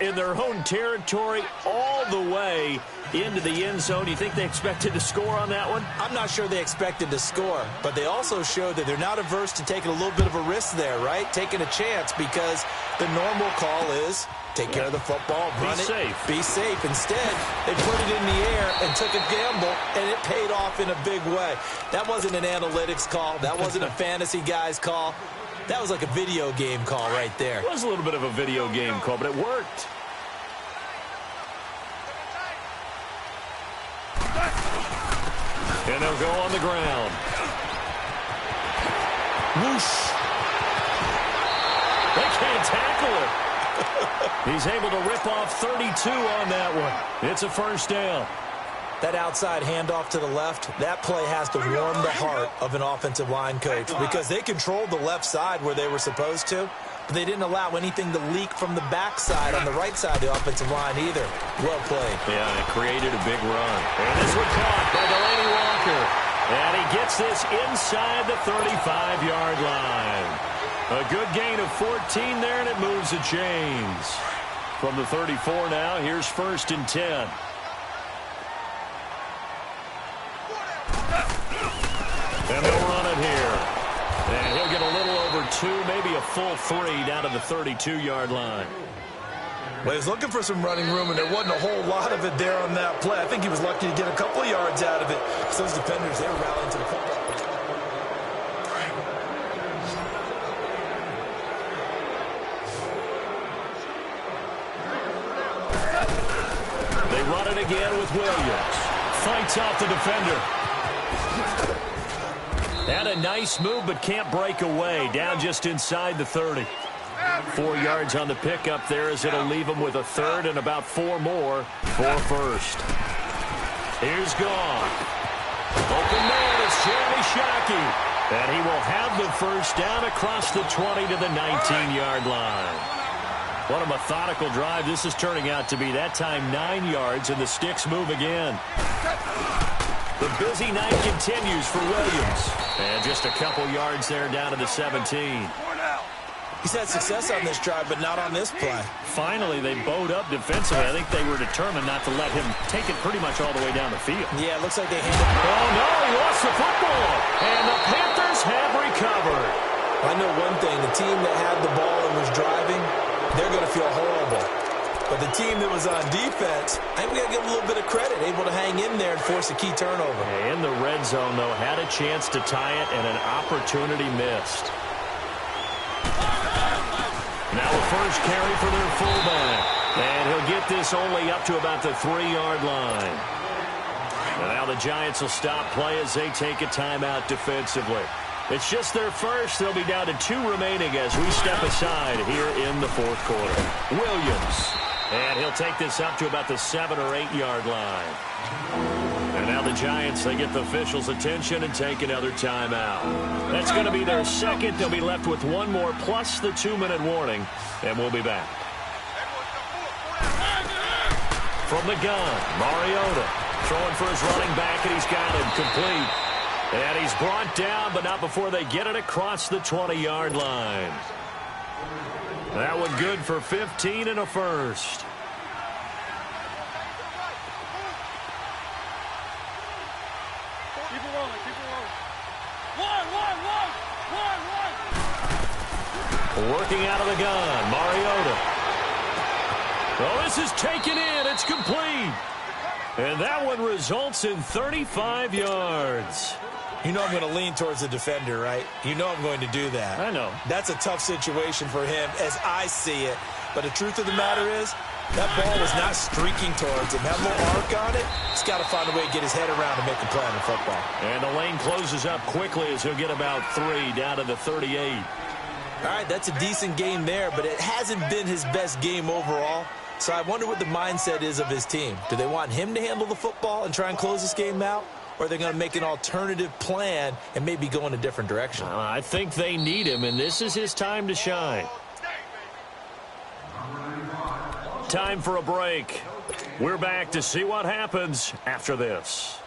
in their own territory, all the way into the end zone, you think they expected to score on that one? I'm not sure they expected to score, but they also showed that they're not averse to taking a little bit of a risk there, right? Taking a chance, because the normal call is take care of the football, run it, be safe. Instead, they put it in the air and took a gamble, and it paid off in a big way. That wasn't an analytics call. That wasn't a fantasy guy's call. That was like a video game call right there. It was a little bit of a video game call, but it worked. And they'll go on the ground. Whoosh. They can't tackle it. He's able to rip off 32 on that one. It's a first down. That outside handoff to the left, that play has to warm the heart of an offensive line coach, because they controlled the left side where they were supposed to, but they didn't allow anything to leak from the backside on the right side of the offensive line either. Well played. Yeah, it created a big run. And this one caught by Delaney Walker. And he gets this inside the 35-yard line. A good gain of 14 there, and it moves the chains. From the 34 now, here's 1st and 10. And they'll run it here. And he'll get a little over 2, maybe a full 3 down to the 32-yard line. Well, he was looking for some running room, and there wasn't a whole lot of it there on that play. I think he was lucky to get a couple of yards out of it. So those defenders, they were rallying to the football. They run it again with Williams. Fights off the defender. Had a nice move, but can't break away. Down just inside the 30. 4 yards on the pickup there, as it'll leave him with a 3rd and about 4 more for 1st. Here's gone. Open man, it's Jeremy Shockey. And he will have the 1st down across the 20 to the 19-yard line. What a methodical drive this is turning out to be. That time 9 yards, and the sticks move again. The busy night continues for Williams. And just a couple yards there down to the 17. He's had success on this drive, but not on this play. Finally, they bowed up defensively. I think they were determined not to let him take it pretty much all the way down the field. Yeah, it looks like they handed it. Oh, no, he lost the football. And the Panthers have recovered. I know one thing. The team that had the ball and was driving, they're going to feel horrible. But the team that was on defense, I think we got to give them a little bit of credit, able to hang in there and force a key turnover. In the red zone, though, had a chance to tie it, and an opportunity missed. Now a first carry for their fullback. And he'll get this only up to about the 3-yard line. And now the Giants will stop play as they take a timeout defensively. It's just their first. They'll be down to 2 remaining as we step aside here in the 4th quarter. Williams. And he'll take this up to about the 7 or 8-yard line. And now the Giants, they get the officials' attention and take another timeout. That's going to be their second. They'll be left with 1 more plus the 2-minute warning. And we'll be back. From the gun, Mariota throwing for his running back, and he's got him complete. And he's brought down, but not before they get it across the 20-yard line. That one good for 15 and a first. Keep it rolling, keep it rolling. One. Working out of the gun, Mariota. Oh, this is taken in. It's complete. And that one results in 35 yards. You know I'm going to lean towards the defender, right? You know I'm going to do that. I know. That's a tough situation for him as I see it. But the truth of the matter is, that ball was not streaking towards him. Have a little arc on it. He's got to find a way to get his head around and make a play on the football. And the lane closes up quickly as he'll get about 3 down to the 38. All right, that's a decent game there, but it hasn't been his best game overall. So I wonder what the mindset is of his team. Do they want him to handle the football and try and close this game out? Or are they going to make an alternative plan and maybe go in a different direction? I think they need him, and this is his time to shine. Time for a break. We're back to see what happens after this.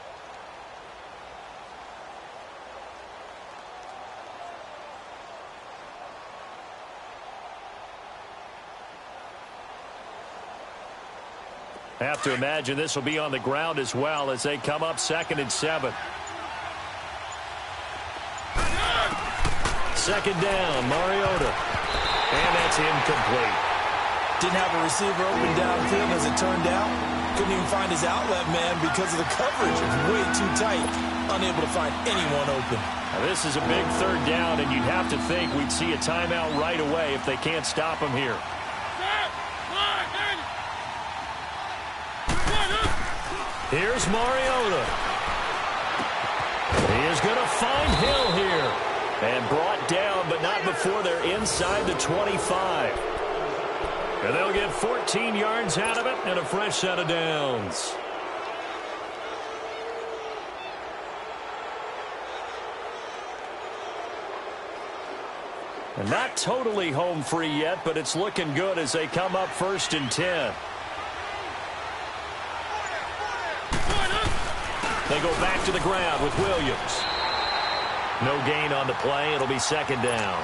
Have to imagine this will be on the ground as well as they come up 2nd and 7. Second down, Mariota. And that's incomplete. Didn't have a receiver open downfield as it turned out. Couldn't even find his outlet man because of the coverage. It's way too tight. Unable to find anyone open. Now, this is a big 3rd down, and you'd have to think we'd see a timeout right away if they can't stop him here. Here's Mariota. He is going to find Hill here. And brought down, but not before they're inside the 25. And they'll get 14 yards out of it and a fresh set of downs. And not totally home free yet, but it's looking good as they come up 1st and 10. They go back to the ground with Williams. No gain on the play. It'll be 2nd down.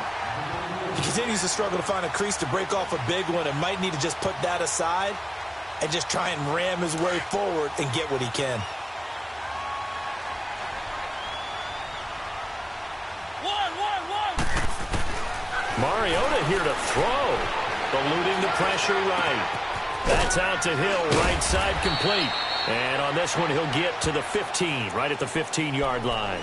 He continues to struggle to find a crease to break off a big one and might need to just put that aside and just try and ram his way forward and get what he can. Mariota here to throw. Eluding the pressure right. That's out to Hill, right side complete. And on this one, he'll get to the 15, right at the 15-yard line.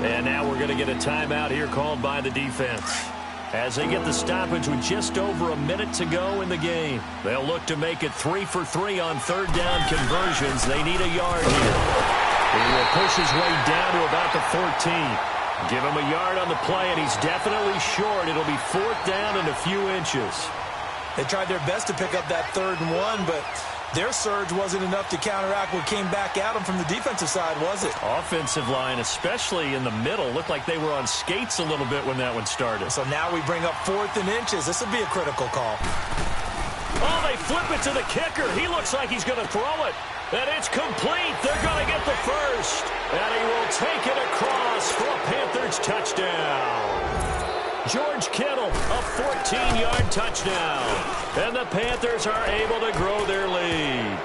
And now we're going to get a timeout here called by the defense. As they get the stoppage with just over a minute to go in the game. They'll look to make it 3 for 3 on 3rd down conversions. They need a yard here. He will push his way down to about the 14. Give him a yard on the play, and he's definitely short. It'll be 4th down and a few inches. They tried their best to pick up that 3rd and 1, but their surge wasn't enough to counteract what came back at them from the defensive side, was it? Offensive line, especially in the middle, looked like they were on skates a little bit when that one started. So now we bring up 4th and inches. This will be a critical call. Oh, they flip it to the kicker. He looks like he's going to throw it. And it's complete. They're going to get the first. And he will take it across for a Panthers touchdown. George Kittle, a 14-yard touchdown. And the Panthers are able to grow their lead.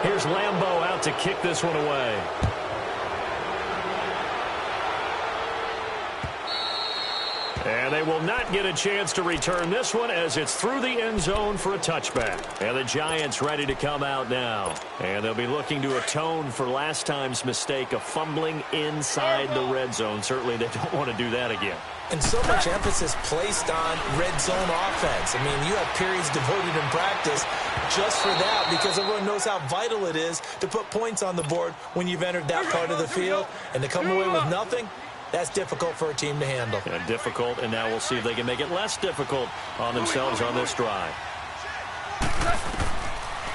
Here's Lambeau out to kick this one away. And they will not get a chance to return this one as it's through the end zone for a touchback. And the Giants ready to come out now. And they'll be looking to atone for last time's mistake of fumbling inside the red zone. Certainly they don't want to do that again. And so much emphasis placed on red zone offense. I mean, you have periods devoted in practice just for that because everyone knows how vital it is to put points on the board when you've entered that part of the field. And to come away with nothing, that's difficult for a team to handle. And difficult, and now we'll see if they can make it less difficult on themselves on this drive.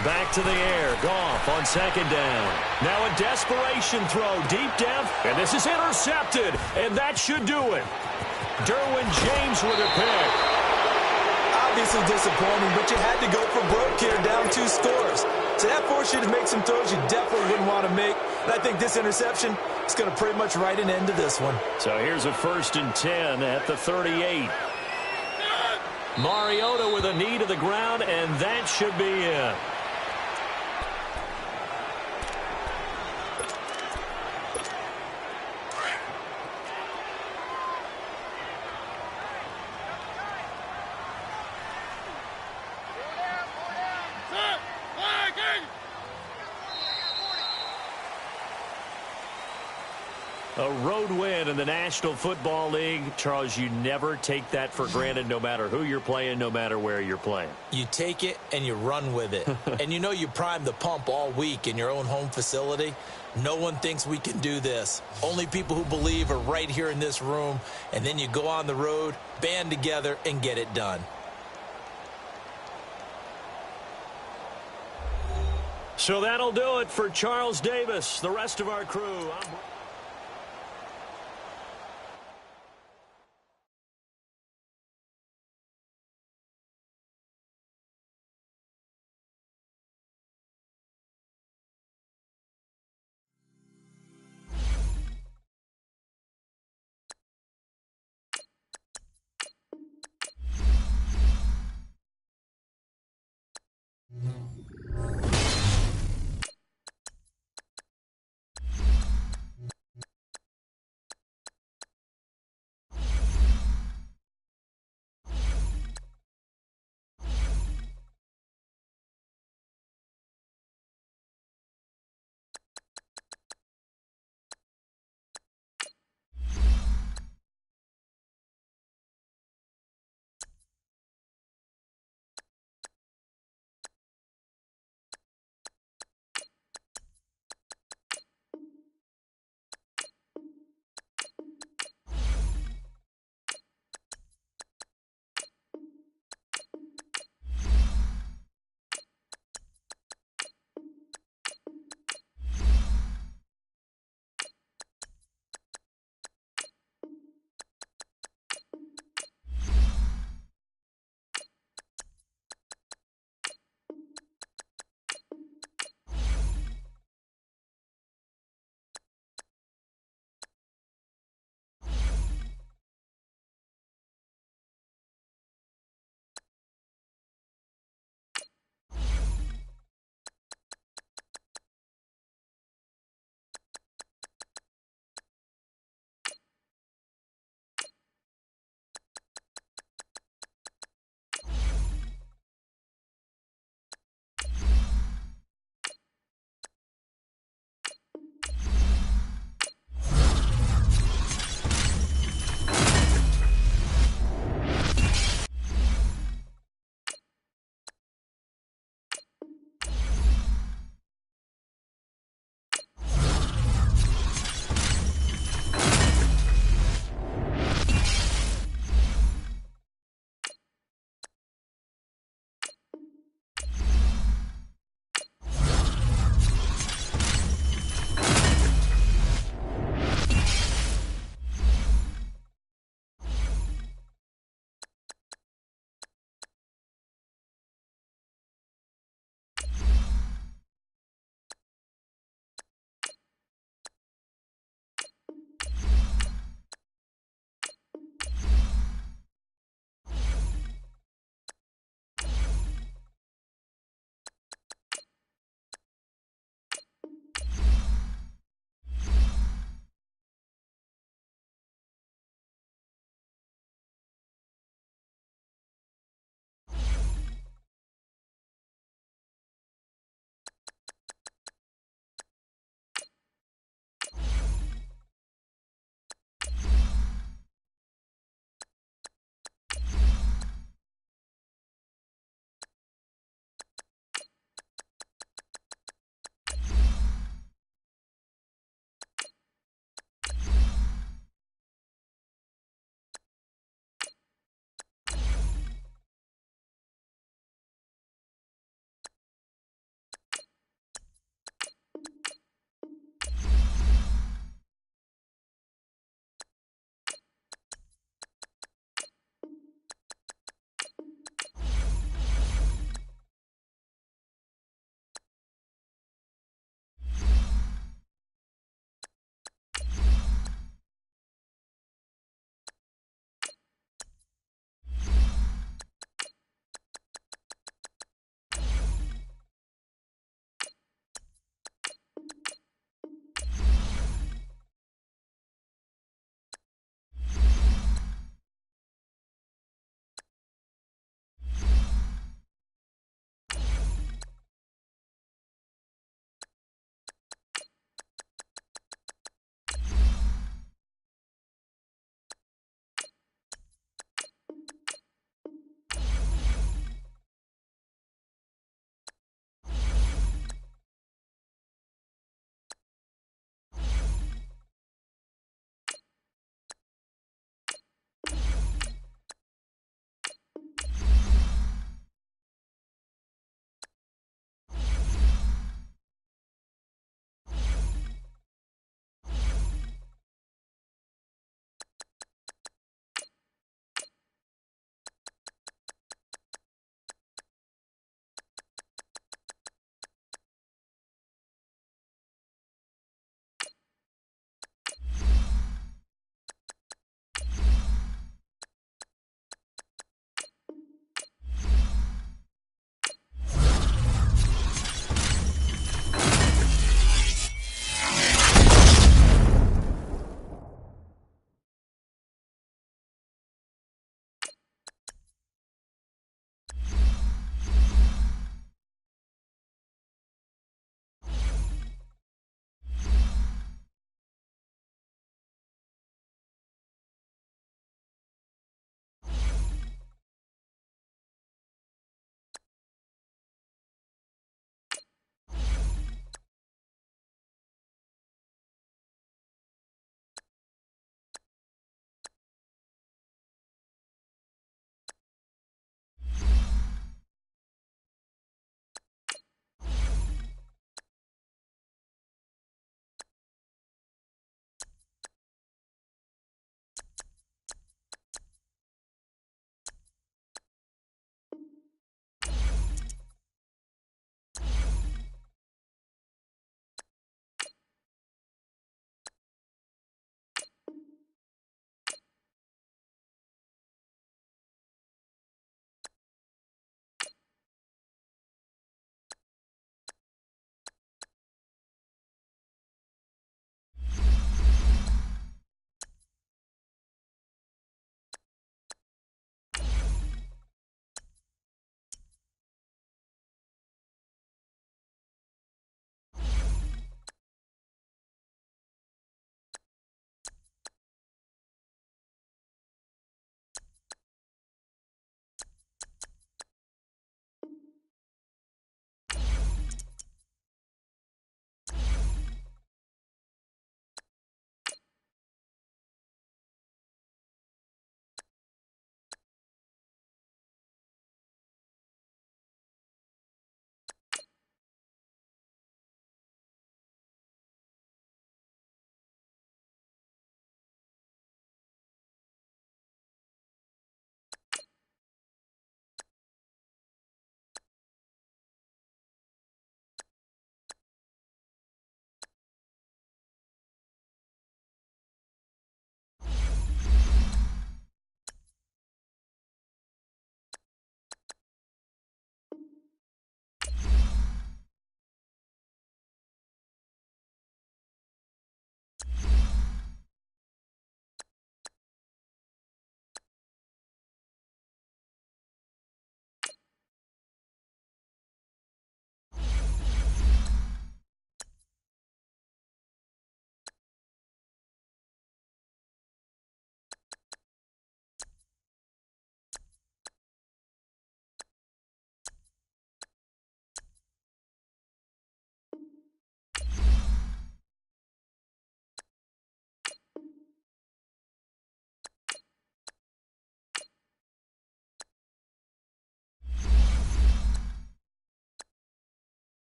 Back to the air. Goff on 2nd down. Now a desperation throw deep down, and this is intercepted, and that should do it. Derwin James with a pick. Obviously disappointing, but you had to go for broke here, down 2 scores. So that forced you to make some throws you definitely wouldn't want to make. And I think this interception is going to pretty much write an end to this one. So here's a 1st and 10 at the 38. Mariota with a knee to the ground, and that should be it. A road win in the National Football League. Charles, you never take that for granted no matter who you're playing, no matter where you're playing. You take it and you run with it. And you know you primed the pump all week in your own home facility. No one thinks we can do this. Only people who believe are right here in this room. And then you go on the road, band together, and get it done. So that'll do it for Charles Davis. The rest of our crew.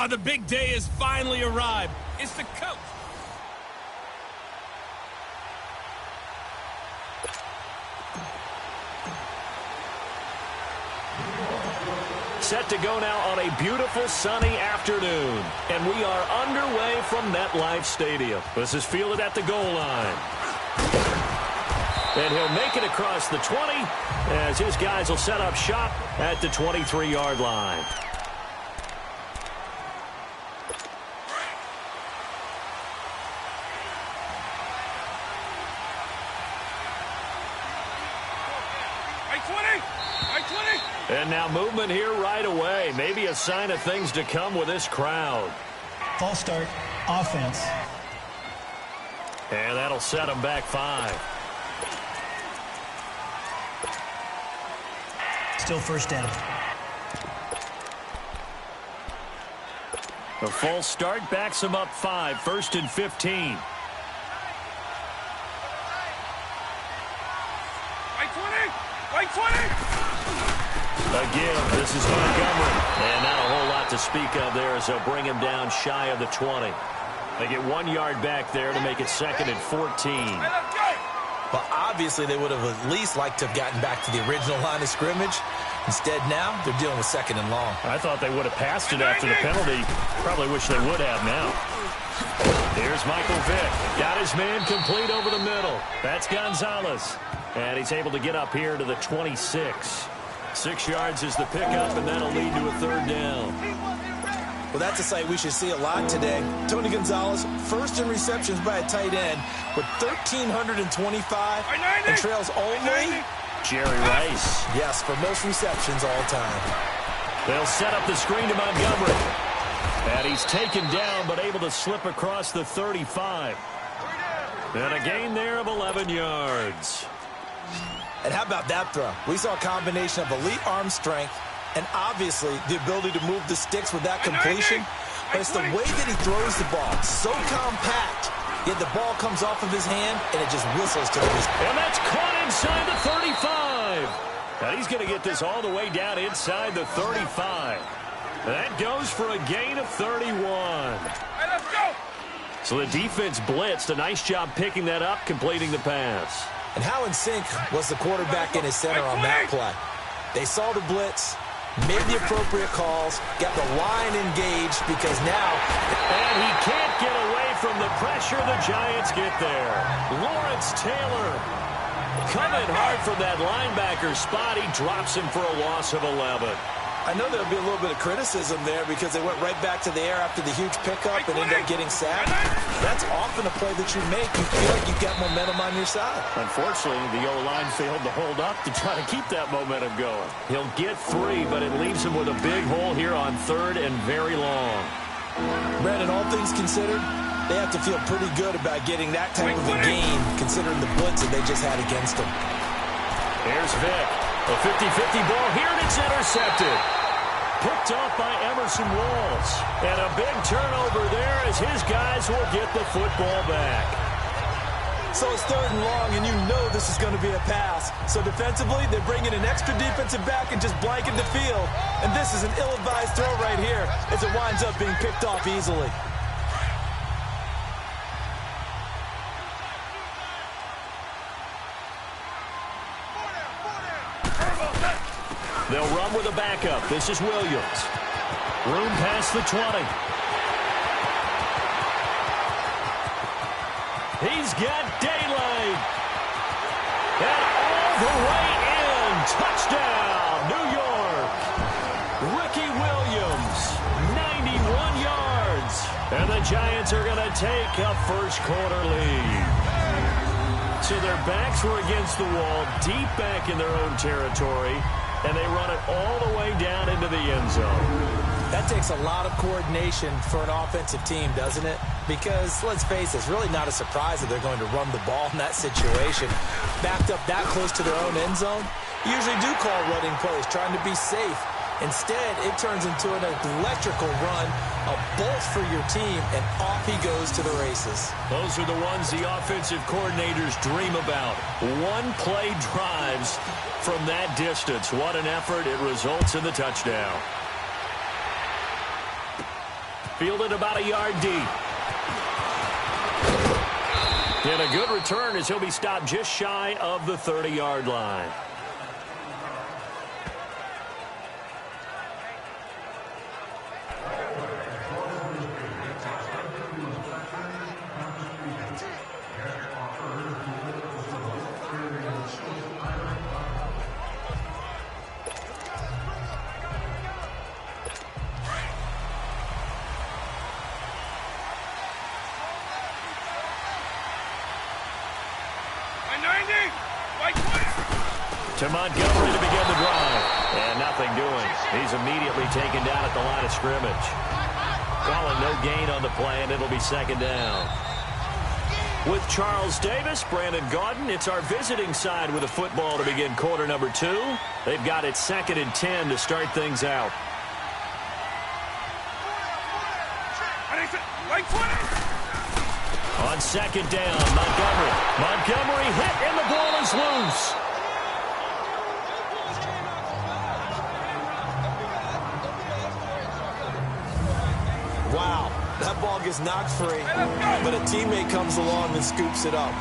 the big day has finally arrived. It's the coach. Set to go now on a beautiful sunny afternoon. And we are underway from MetLife Stadium. This is fielded at the goal line. And he'll make it across the 20 as his guys will set up shop at the 23-yard line. And now movement here right away. Maybe a sign of things to come with this crowd. False start, offense. And that'll set them back 5. Still first down. A false start backs them up 5. 1st and 15. Right 20! Again, this is Montgomery. And not a whole lot to speak of there as they'll bring him down shy of the 20. They get 1 yard back there to make it 2nd and 14. Well, obviously, they would have at least liked to have gotten back to the original line of scrimmage. Instead, now, they're dealing with 2nd and long. I thought they would have passed it after the penalty. Probably wish they would have now. Here's Michael Vick. Got his man complete over the middle. That's Gonzalez. And he's able to get up here to the 26. 6 yards is the pickup, and that'll lead to a 3rd down. Well, that's a sight we should see a lot today. Tony Gonzalez, first in receptions by a tight end with 1,325 and trails only Jerry Rice. Yes, for most receptions all time. They'll set up the screen to Montgomery. And he's taken down, but able to slip across the 35. And a gain there of 11 yards. And how about that throw? We saw a combination of elite arm strength and obviously the ability to move the sticks with that completion. But it's the way that he throws the ball. So compact, yet the ball comes off of his hand and it just whistles to the whistle. And that's caught inside the 35. And he's going to get this all the way down inside the 35. That goes for a gain of 31. Let's go! So the defense blitzed. A nice job picking that up, completing the pass. And how in sync was the quarterback and his center on that play? They saw the blitz, made the appropriate calls, got the line engaged because now... And he can't get away from the pressure. The Giants get there. Lawrence Taylor coming hard from that linebacker spot. He drops him for a loss of 11. I know there'll be a little bit of criticism there because they went right back to the air after the huge pickup and ended up getting sacked. That's often a play that you make. You feel like you've got momentum on your side. Unfortunately, the O-line failed to hold up to try to keep that momentum going. He'll get 3, but it leaves him with a big hole here on 3rd and very long. Brandon, all things considered, they have to feel pretty good about getting that type of a gain considering the blitz that they just had against them. Here's Vick. A 50-50 ball here, and it's intercepted. Picked off by Emerson Walls. And a big turnover there as his guys will get the football back. So it's 3rd and long, and you know this is going to be a pass. So defensively, they bring in an extra defensive back and just blanket the field. And this is an ill-advised throw right here as it winds up being picked off easily. They'll run with a backup. This is Williams. Room past the 20. He's got daylight. And all the way in. Touchdown, New York. Ricky Williams, 91 yards. And the Giants are going to take a first-quarter lead. So their backs were against the wall, deep back in their own territory. And they run it all the way down into the end zone. That takes a lot of coordination for an offensive team, doesn't it? Because, let's face it, it's really not a surprise that they're going to run the ball in that situation. Backed up that close to their own end zone, you usually do call running plays, trying to be safe. Instead, it turns into an electrical run, a bolt for your team, and off he goes to the races. Those are the ones the offensive coordinators dream about. One-play drives from that distance. What an effort. It results in the touchdown. Fielded about a yard deep. And a good return as he'll be stopped just shy of the 30-yard line. To Montgomery to begin the drive. And nothing doing. He's immediately taken down at the line of scrimmage. Calling no gain on the play, and it'll be second down. With Charles Davis, Brandon Gaudin, it's our visiting side with a football to begin quarter number 2. They've got it 2nd and 10 to start things out. On second down, Montgomery. Montgomery hit, and the ball is loose. Wow, that ball gets knocked free, but a teammate comes along and scoops it up.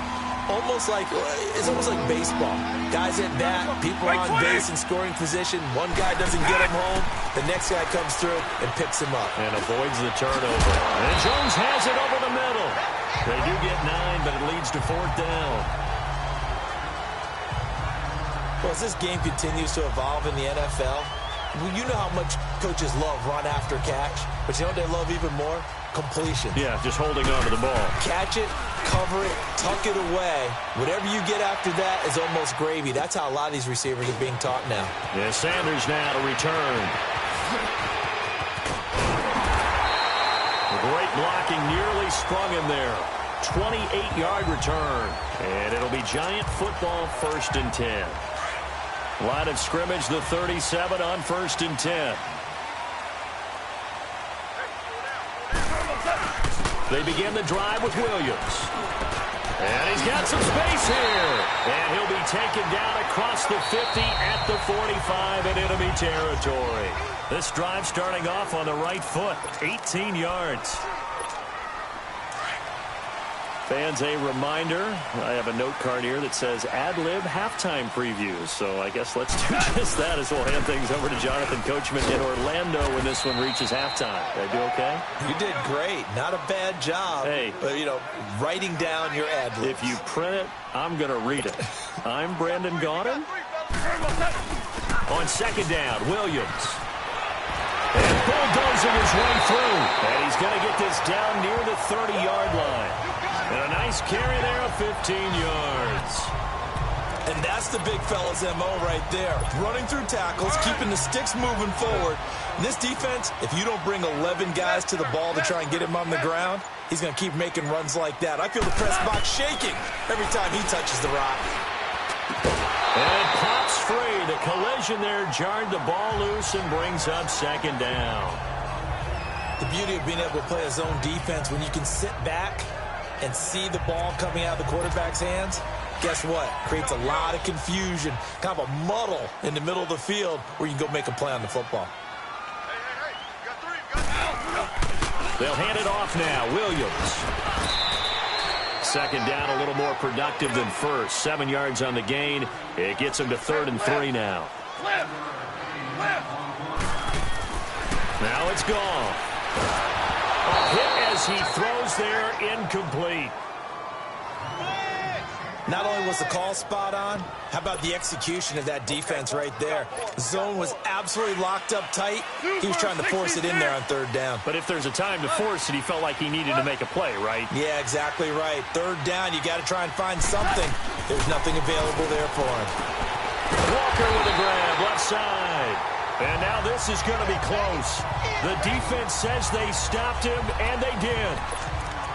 It's almost like baseball. Guys at bat, people on base in scoring position. One guy doesn't get him home. The next guy comes through and picks him up. And avoids the turnover. And Jones has it over the middle. They do get 9, but it leads to 4th down. Well, as this game continues to evolve in the NFL, you know how much coaches love run after catch, but you know what they love even more? Completion. Yeah, just holding on to the ball. Catch it, cover it, tuck it away. Whatever you get after that is almost gravy. That's how a lot of these receivers are being taught now. Yeah, Sanders now to return. The great blocking nearly sprung him there. 28-yard return. And it'll be Giant football 1st and 10. Line of scrimmage, the 37 on 1st and 10. They begin the drive with Williams. And he's got some space here. And he'll be taken down across the 50 at the 45 in enemy territory. This drive starting off on the right foot, 18 yards. Fans, a reminder, I have a note card here that says ad-lib halftime previews. So I guess let's do just that as we'll hand things over to Jonathan Coachman in Orlando when this one reaches halftime. Did I do okay? You did great. Not a bad job. Hey. But, writing down your ad-libs. If you print it, I'm going to read it. I'm Brandon Gaudin. On second down, Williams. And bulldozing his way through. And he's going to get this down near the 30-yard line. And a nice carry there of 15 yards. And that's the big fella's MO right there. Running through tackles, keeping the sticks moving forward. And this defense, if you don't bring 11 guys to the ball to try and get him on the ground, he's going to keep making runs like that. I feel the press box shaking every time he touches the rock. And pops free. The collision there jarred the ball loose and brings up second down. The beauty of being able to play a zone defense when you can sit back and see the ball coming out of the quarterback's hands, guess what? Creates a lot of confusion, kind of a muddle in the middle of the field where you can go make a play on the football. They'll hand it off now. Williams. Second down, a little more productive than first. 7 yards on the gain. It gets him to 3rd and 3 now. Now it's gone. A hit as he throws there, incomplete. Not only was the call spot on, how about the execution of that defense right there? The zone was absolutely locked up tight. He was trying to force it in there on 3rd down. But if there's a time to force it, he felt like he needed to make a play, right? Yeah, exactly right. 3rd down, you got to try and find something. There's nothing available there for him. Walker with a grab, left side. And now this is going to be close. The defense says they stopped him, and they did.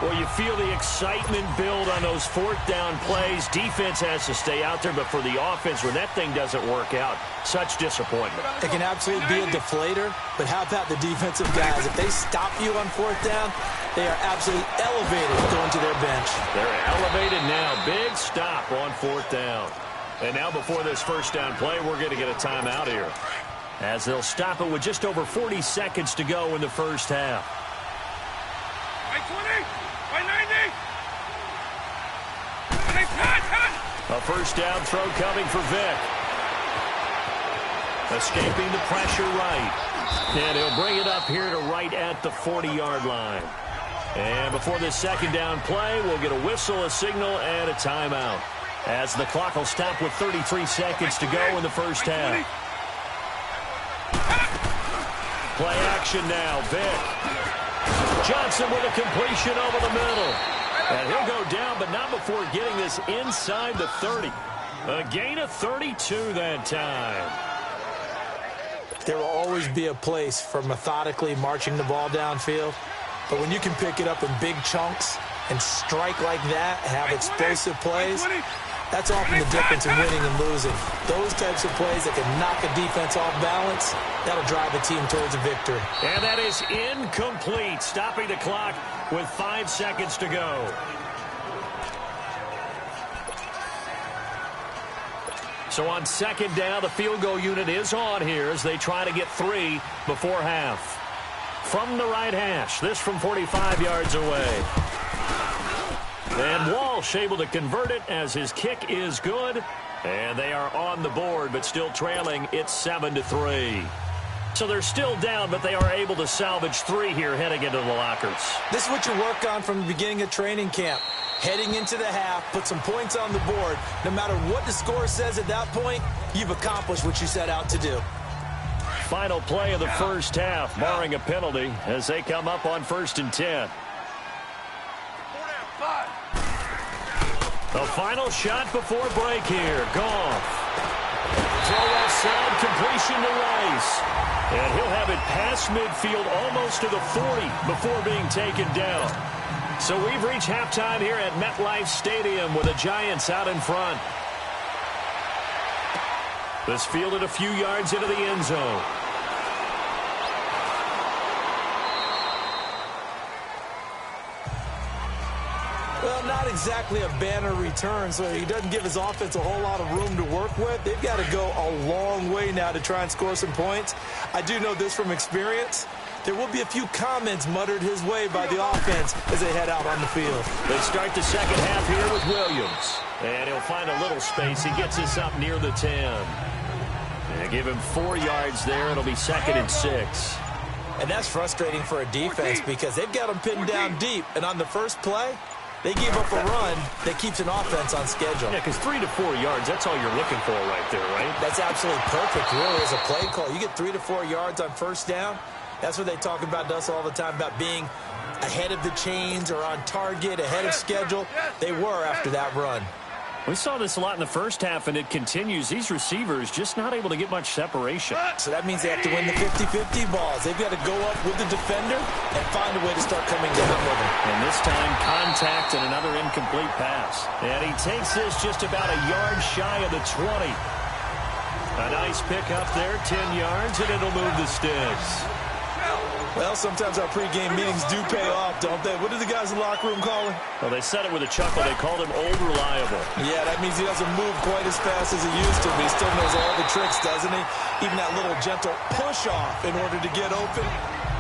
Well, you feel the excitement build on those 4th down plays. Defense has to stay out there, but for the offense, when that thing doesn't work out, such disappointment. It can absolutely be a deflator, but how about the defensive guys? If they stop you on 4th down, they are absolutely elevated going to their bench. They're elevated now. Big stop on 4th down. And now before this 1st down play, we're going to get a timeout here, as they'll stop it with just over 40 seconds to go in the first half. By 90. A first down throw coming for Vick. Escaping the pressure right. And he'll bring it up here to right at the 40-yard line. And before this second down play, we'll get a whistle, a signal, and a timeout, as the clock will stop with 33 seconds to go in the first half. Play action now. Vick. Johnson with a completion over the middle. And he'll go down, but not before getting this inside the 30. A gain of 32 that time. There will always be a place for methodically marching the ball downfield. But when you can pick it up in big chunks and strike like that, have explosive plays, that's often the difference in winning and losing. Those types of plays that can knock a defense off balance, that'll drive a team towards a victory. And that is incomplete, stopping the clock with 5 seconds to go. So on second down, the field goal unit is on here as they try to get 3 before half. From the right hash, this from 45 yards away. And Walsh able to convert it as his kick is good. And they are on the board, but still trailing. It's 7-3. So they're still down, but they are able to salvage 3 here heading into the lockers. This is what you work on from the beginning of training camp. Heading into the half, put some points on the board. No matter what the score says at that point, you've accomplished what you set out to do. Final play of the first half, barring a penalty, as they come up on 1st and 10. The final shot before break here. Goff. Throw outside, completion to Rice. And he'll have it past midfield almost to the 40 before being taken down. So we've reached halftime here at MetLife Stadium with the Giants out in front. This fielded a few yards into the end zone. Well, not exactly a banner return, so he doesn't give his offense a whole lot of room to work with. They've got to go a long way now to try and score some points. I do know this from experience. There will be a few comments muttered his way by the offense as they head out on the field. They start the second half here with Williams. And he'll find a little space. He gets us up near the 10. And give him 4 yards there. It'll be 2nd and 6. And that's frustrating for a defense because they've got them pinned down deep. And on the first play, they gave up a run that keeps an offense on schedule. Yeah, because 3 to 4 yards, that's all you're looking for right there, right? That's absolutely perfect, really, as a play call. You get 3 to 4 yards on first down. That's what they talk about to us all the time, about being ahead of the chains or on target, ahead of schedule. They were after that run. We saw this a lot in the first half, and it continues. These receivers just not able to get much separation. So that means they have to win the 50-50 balls. They've got to go up with the defender and find a way to start coming down with him. And this time, contact and another incomplete pass. And he takes this just about a yard shy of the 20. A nice pick up there, 10 yards, and it'll move the sticks. Well, sometimes our pregame meetings do pay off, don't they? What do the guys in the locker room call him? Well, they said it with a chuckle. They called him Old Reliable. Yeah, that means he doesn't move quite as fast as he used to, but he still knows all the tricks, doesn't he? Even that little gentle push-off in order to get open,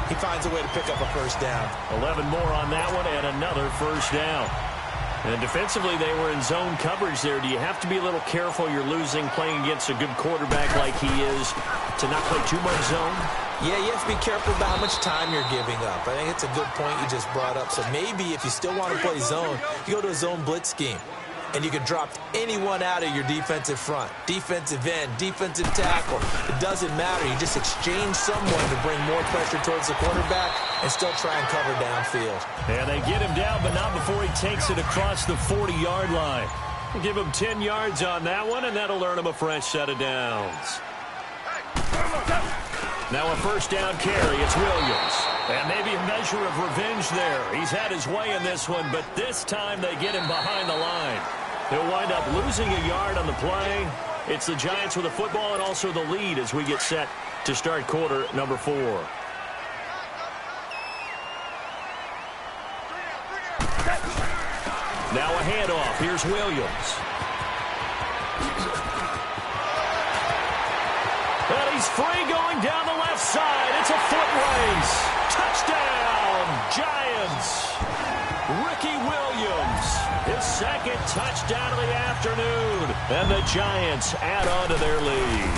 he finds a way to pick up a first down. 11 more on that one and another first down. And defensively, they were in zone coverage there. Do you have to be a little careful? You're losing playing against a good quarterback like he is to not play too much zone? Yeah, you have to be careful about how much time you're giving up. I think it's a good point you just brought up. So maybe if you still want to play zone, you go to a zone blitz scheme. And you can drop anyone out of your defensive front. Defensive end, defensive tackle. It doesn't matter. You just exchange someone to bring more pressure towards the quarterback and still try and cover downfield. And they get him down, but not before he takes it across the 40-yard line. We'll give him 10 yards on that one, and that'll earn him a fresh set of downs. Now a first down carry. It's Williams. And maybe a measure of revenge there. He's had his way in this one, but this time they get him behind the line. He'll wind up losing a yard on the play. It's the Giants with the football and also the lead as we get set to start quarter number 4. Now a handoff. Here's Williams. And he's free going down the left side. It's a foot race. Touchdown, Giants! Ricky Williams, his second touchdown of the afternoon. And the Giants add on to their lead.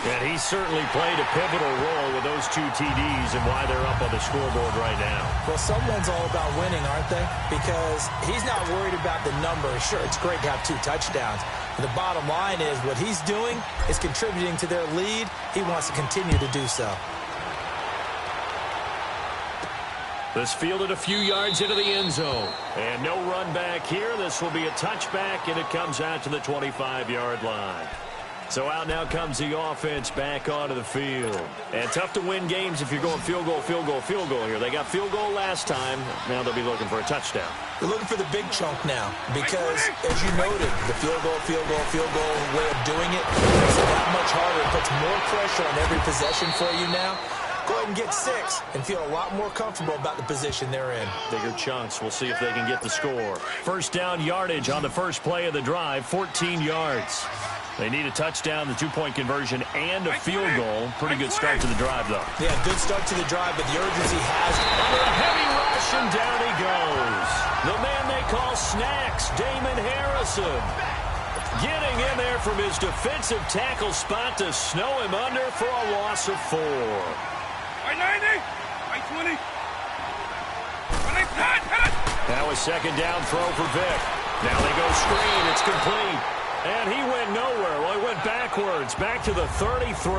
And he certainly played a pivotal role with those 2 TDs and why they're up on the scoreboard right now. Well, someone's all about winning, aren't they? Because he's not worried about the numbers. Sure, it's great to have 2 touchdowns. But the bottom line is what he's doing is contributing to their lead. He wants to continue to do so. This fielded a few yards into the end zone. And no run back here. This will be a touchback, and it comes out to the 25-yard line. So out now comes the offense back onto the field. And tough to win games if you're going field goal, field goal, field goal here. They got field goal last time. Now they'll be looking for a touchdown. They're looking for the big chunk now because, as you noted, the field goal way of doing it makes it that much harder. It puts more pressure on every possession for you now. Go ahead and get 6 and feel a lot more comfortable about the position they're in. Bigger chunks. We'll see if they can get the score. First down yardage on the first play of the drive, 14 yards. They need a touchdown, the 2-point conversion, and a field goal. Pretty good start to the drive, though. Yeah, good start to the drive, but the urgency has it. Under a heavy rush, and down he goes. The man they call Snacks, Damon Harrison. Getting in there from his defensive tackle spot to snow him under for a loss of 4. Right 90, right 20. Now a second down throw for Vic. Now they go screen. It's complete. And he went nowhere. Well, he went backwards, back to the 33.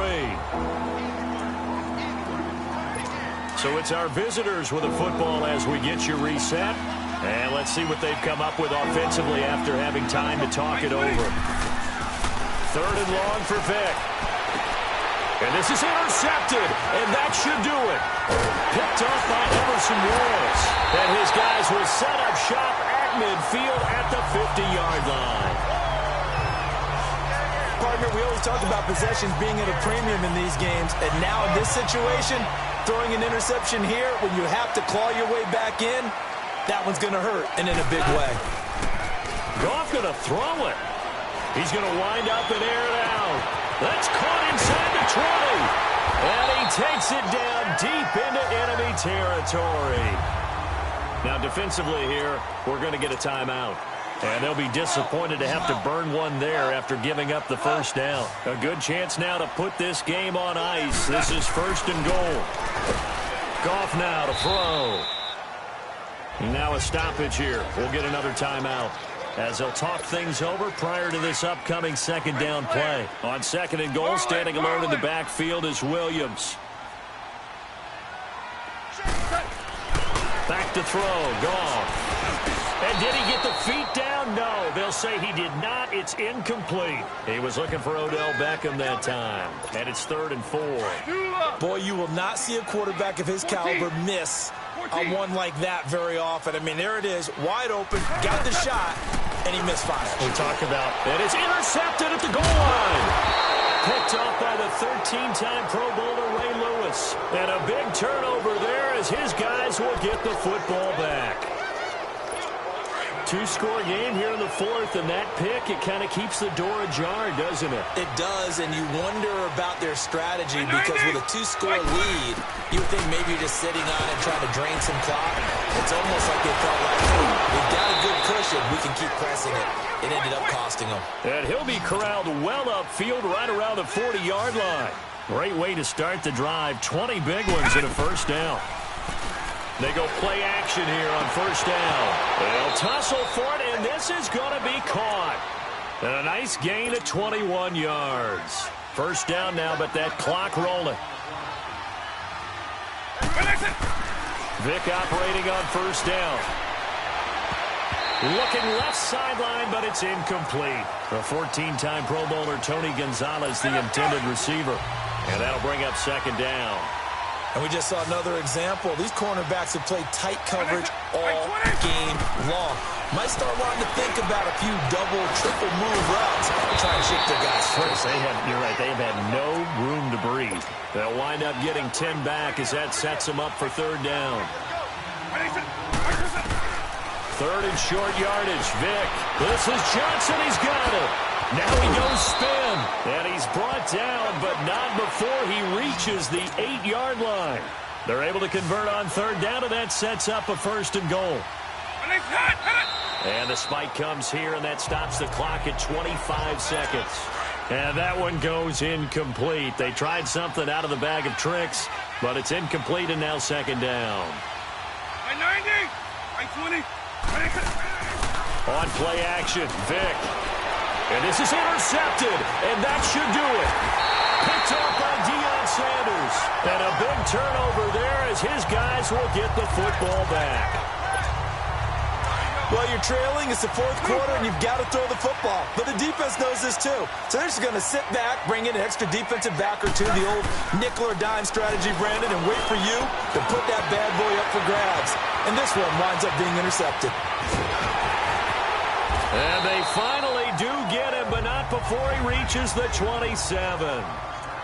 So it's our visitors with a football as we get you reset. And let's see what they've come up with offensively after having time to talk it over. 3rd and long for Vic. And this is intercepted, and that should do it. Picked off by Emerson Walls. And his guys will set up shop at midfield at the 50-yard line. Partner, we always talk about possessions being at a premium in these games, and now in this situation, throwing an interception here when you have to claw your way back in, that one's going to hurt, and in a big way. Goff going to throw it. He's going to wind up and air it out. That's caught inside the 20. And he takes it down deep into enemy territory. Now, defensively here, we're going to get a timeout. And they'll be disappointed to have to burn one there after giving up the first down. A good chance now to put this game on ice. This is 1st and goal. Goff now to throw. Now a stoppage here. We'll get another timeout as they'll talk things over prior to this upcoming second down play. On 2nd and goal, standing alone in the backfield is Williams. Back to throw. Goff. And did he get the feet down? No, they'll say he did not. It's incomplete. He was looking for Odell Beckham that time. And it's 3rd and 4. Boy, you will not see a quarterback of his caliber miss on one like that very often. I mean, there it is, wide open, got the shot, and he misfired. We talk about, and it's intercepted at the goal line. Picked off by the 13-time Pro Bowler Ray Lewis. And a big turnover there as his guys will get the football back. 2-score game here in the 4th, and that pick, it kind of keeps the door ajar, doesn't it? It does, and you wonder about their strategy because with a 2-score lead, you would think maybe you're just sitting on it trying to drain some clock. It's almost like they felt like, hey, we've got a good cushion. We can keep pressing it. It ended up costing them. And he'll be corralled well upfield right around the 40-yard line. Great way to start the drive. 20 big ones in a first down. They go play action here on first down. They'll tussle for it, and this is going to be caught. And a nice gain of 21 yards. First down now, but that clock rolling. Vic operating on first down. Looking left sideline, but it's incomplete. The 14-time Pro Bowler Tony Gonzalez, the intended receiver. And that'll bring up second down. And we just saw another example. These cornerbacks have played tight coverage all game long. Might start wanting to think about a few double, triple move routes to try and shake their guys free. You're right, they've had no room to breathe. They'll wind up getting 10 back as that sets them up for 3rd down. 3rd and short yardage. Vic. This is Johnson. He's got it. Now he goes spin. And he's brought down, but not before he reaches the 8-yard line. They're able to convert on third down, and that sets up a 1st and goal. And the spike comes here, and that stops the clock at 25 seconds. And that one goes incomplete. They tried something out of the bag of tricks, but it's incomplete, and now 2nd down. 90, 20. On play action, Vick. And this is intercepted, and that should do it. Picked up by Deion Sanders. And a big turnover there as his guys will get the football back. Well, you're trailing. It's the 4th quarter, and you've got to throw the football. But the defense knows this, too. So they're just going to sit back, bring in an extra defensive back or two, the old nickel or dime strategy, Brandon, and wait for you to put that bad boy up for grabs. And this one winds up being intercepted. And they finally do get him, but not before he reaches the 27.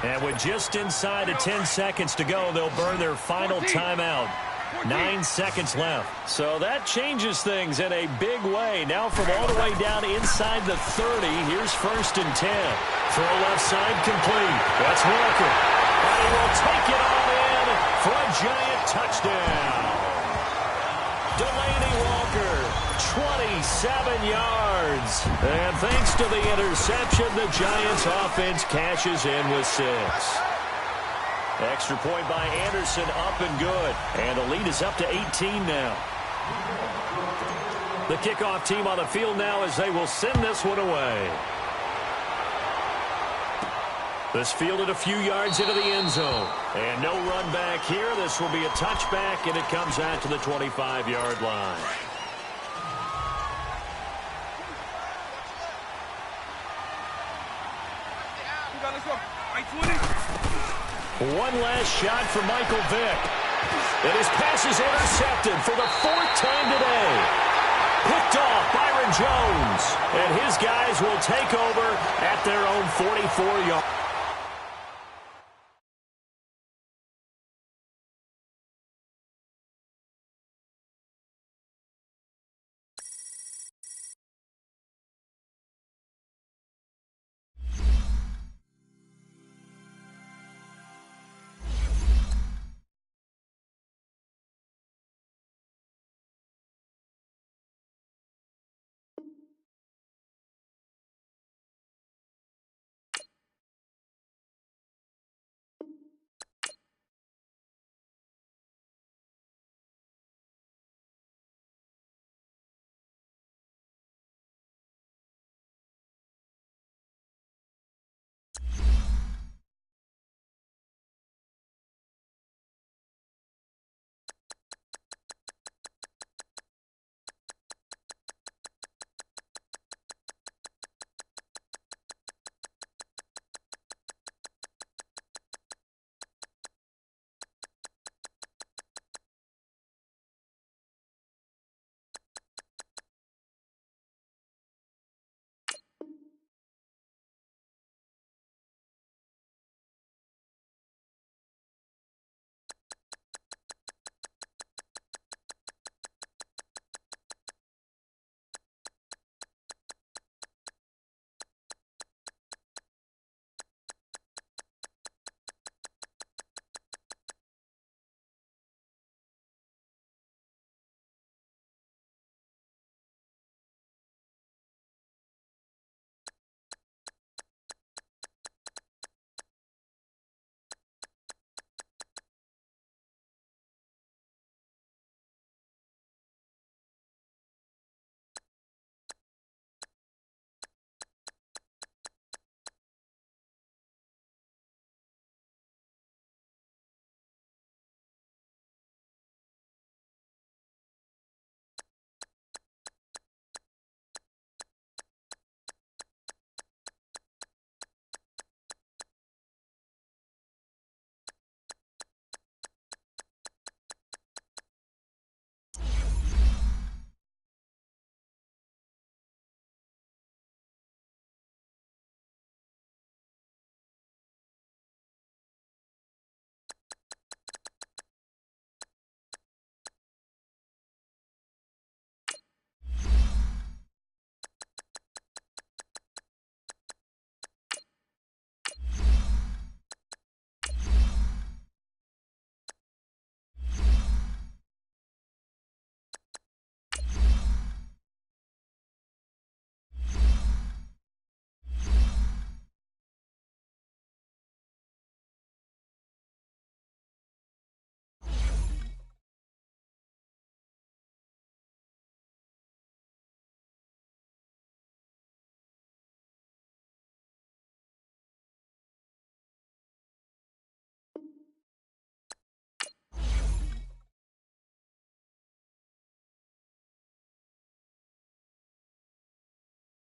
And with just inside of 10 seconds to go, they'll burn their final timeout. 9 seconds left. So that changes things in a big way. Now from all the way down inside the 30, here's 1st and 10. Throw left side complete. That's Walker. And he will take it all in for a giant touchdown. Delaney Walker, 27 yards. And thanks to the interception, the Giants offense cashes in with 6. Extra point by Anderson, up and good. And the lead is up to 18 now. The kickoff team on the field now as they will send this one away. This fielded a few yards into the end zone. And no run back here. This will be a touchback, and it comes out to the 25-yard line. One last shot for Michael Vick. And his pass is intercepted for the 4th time today. Picked off Byron Jones. And his guys will take over at their own 44-yard.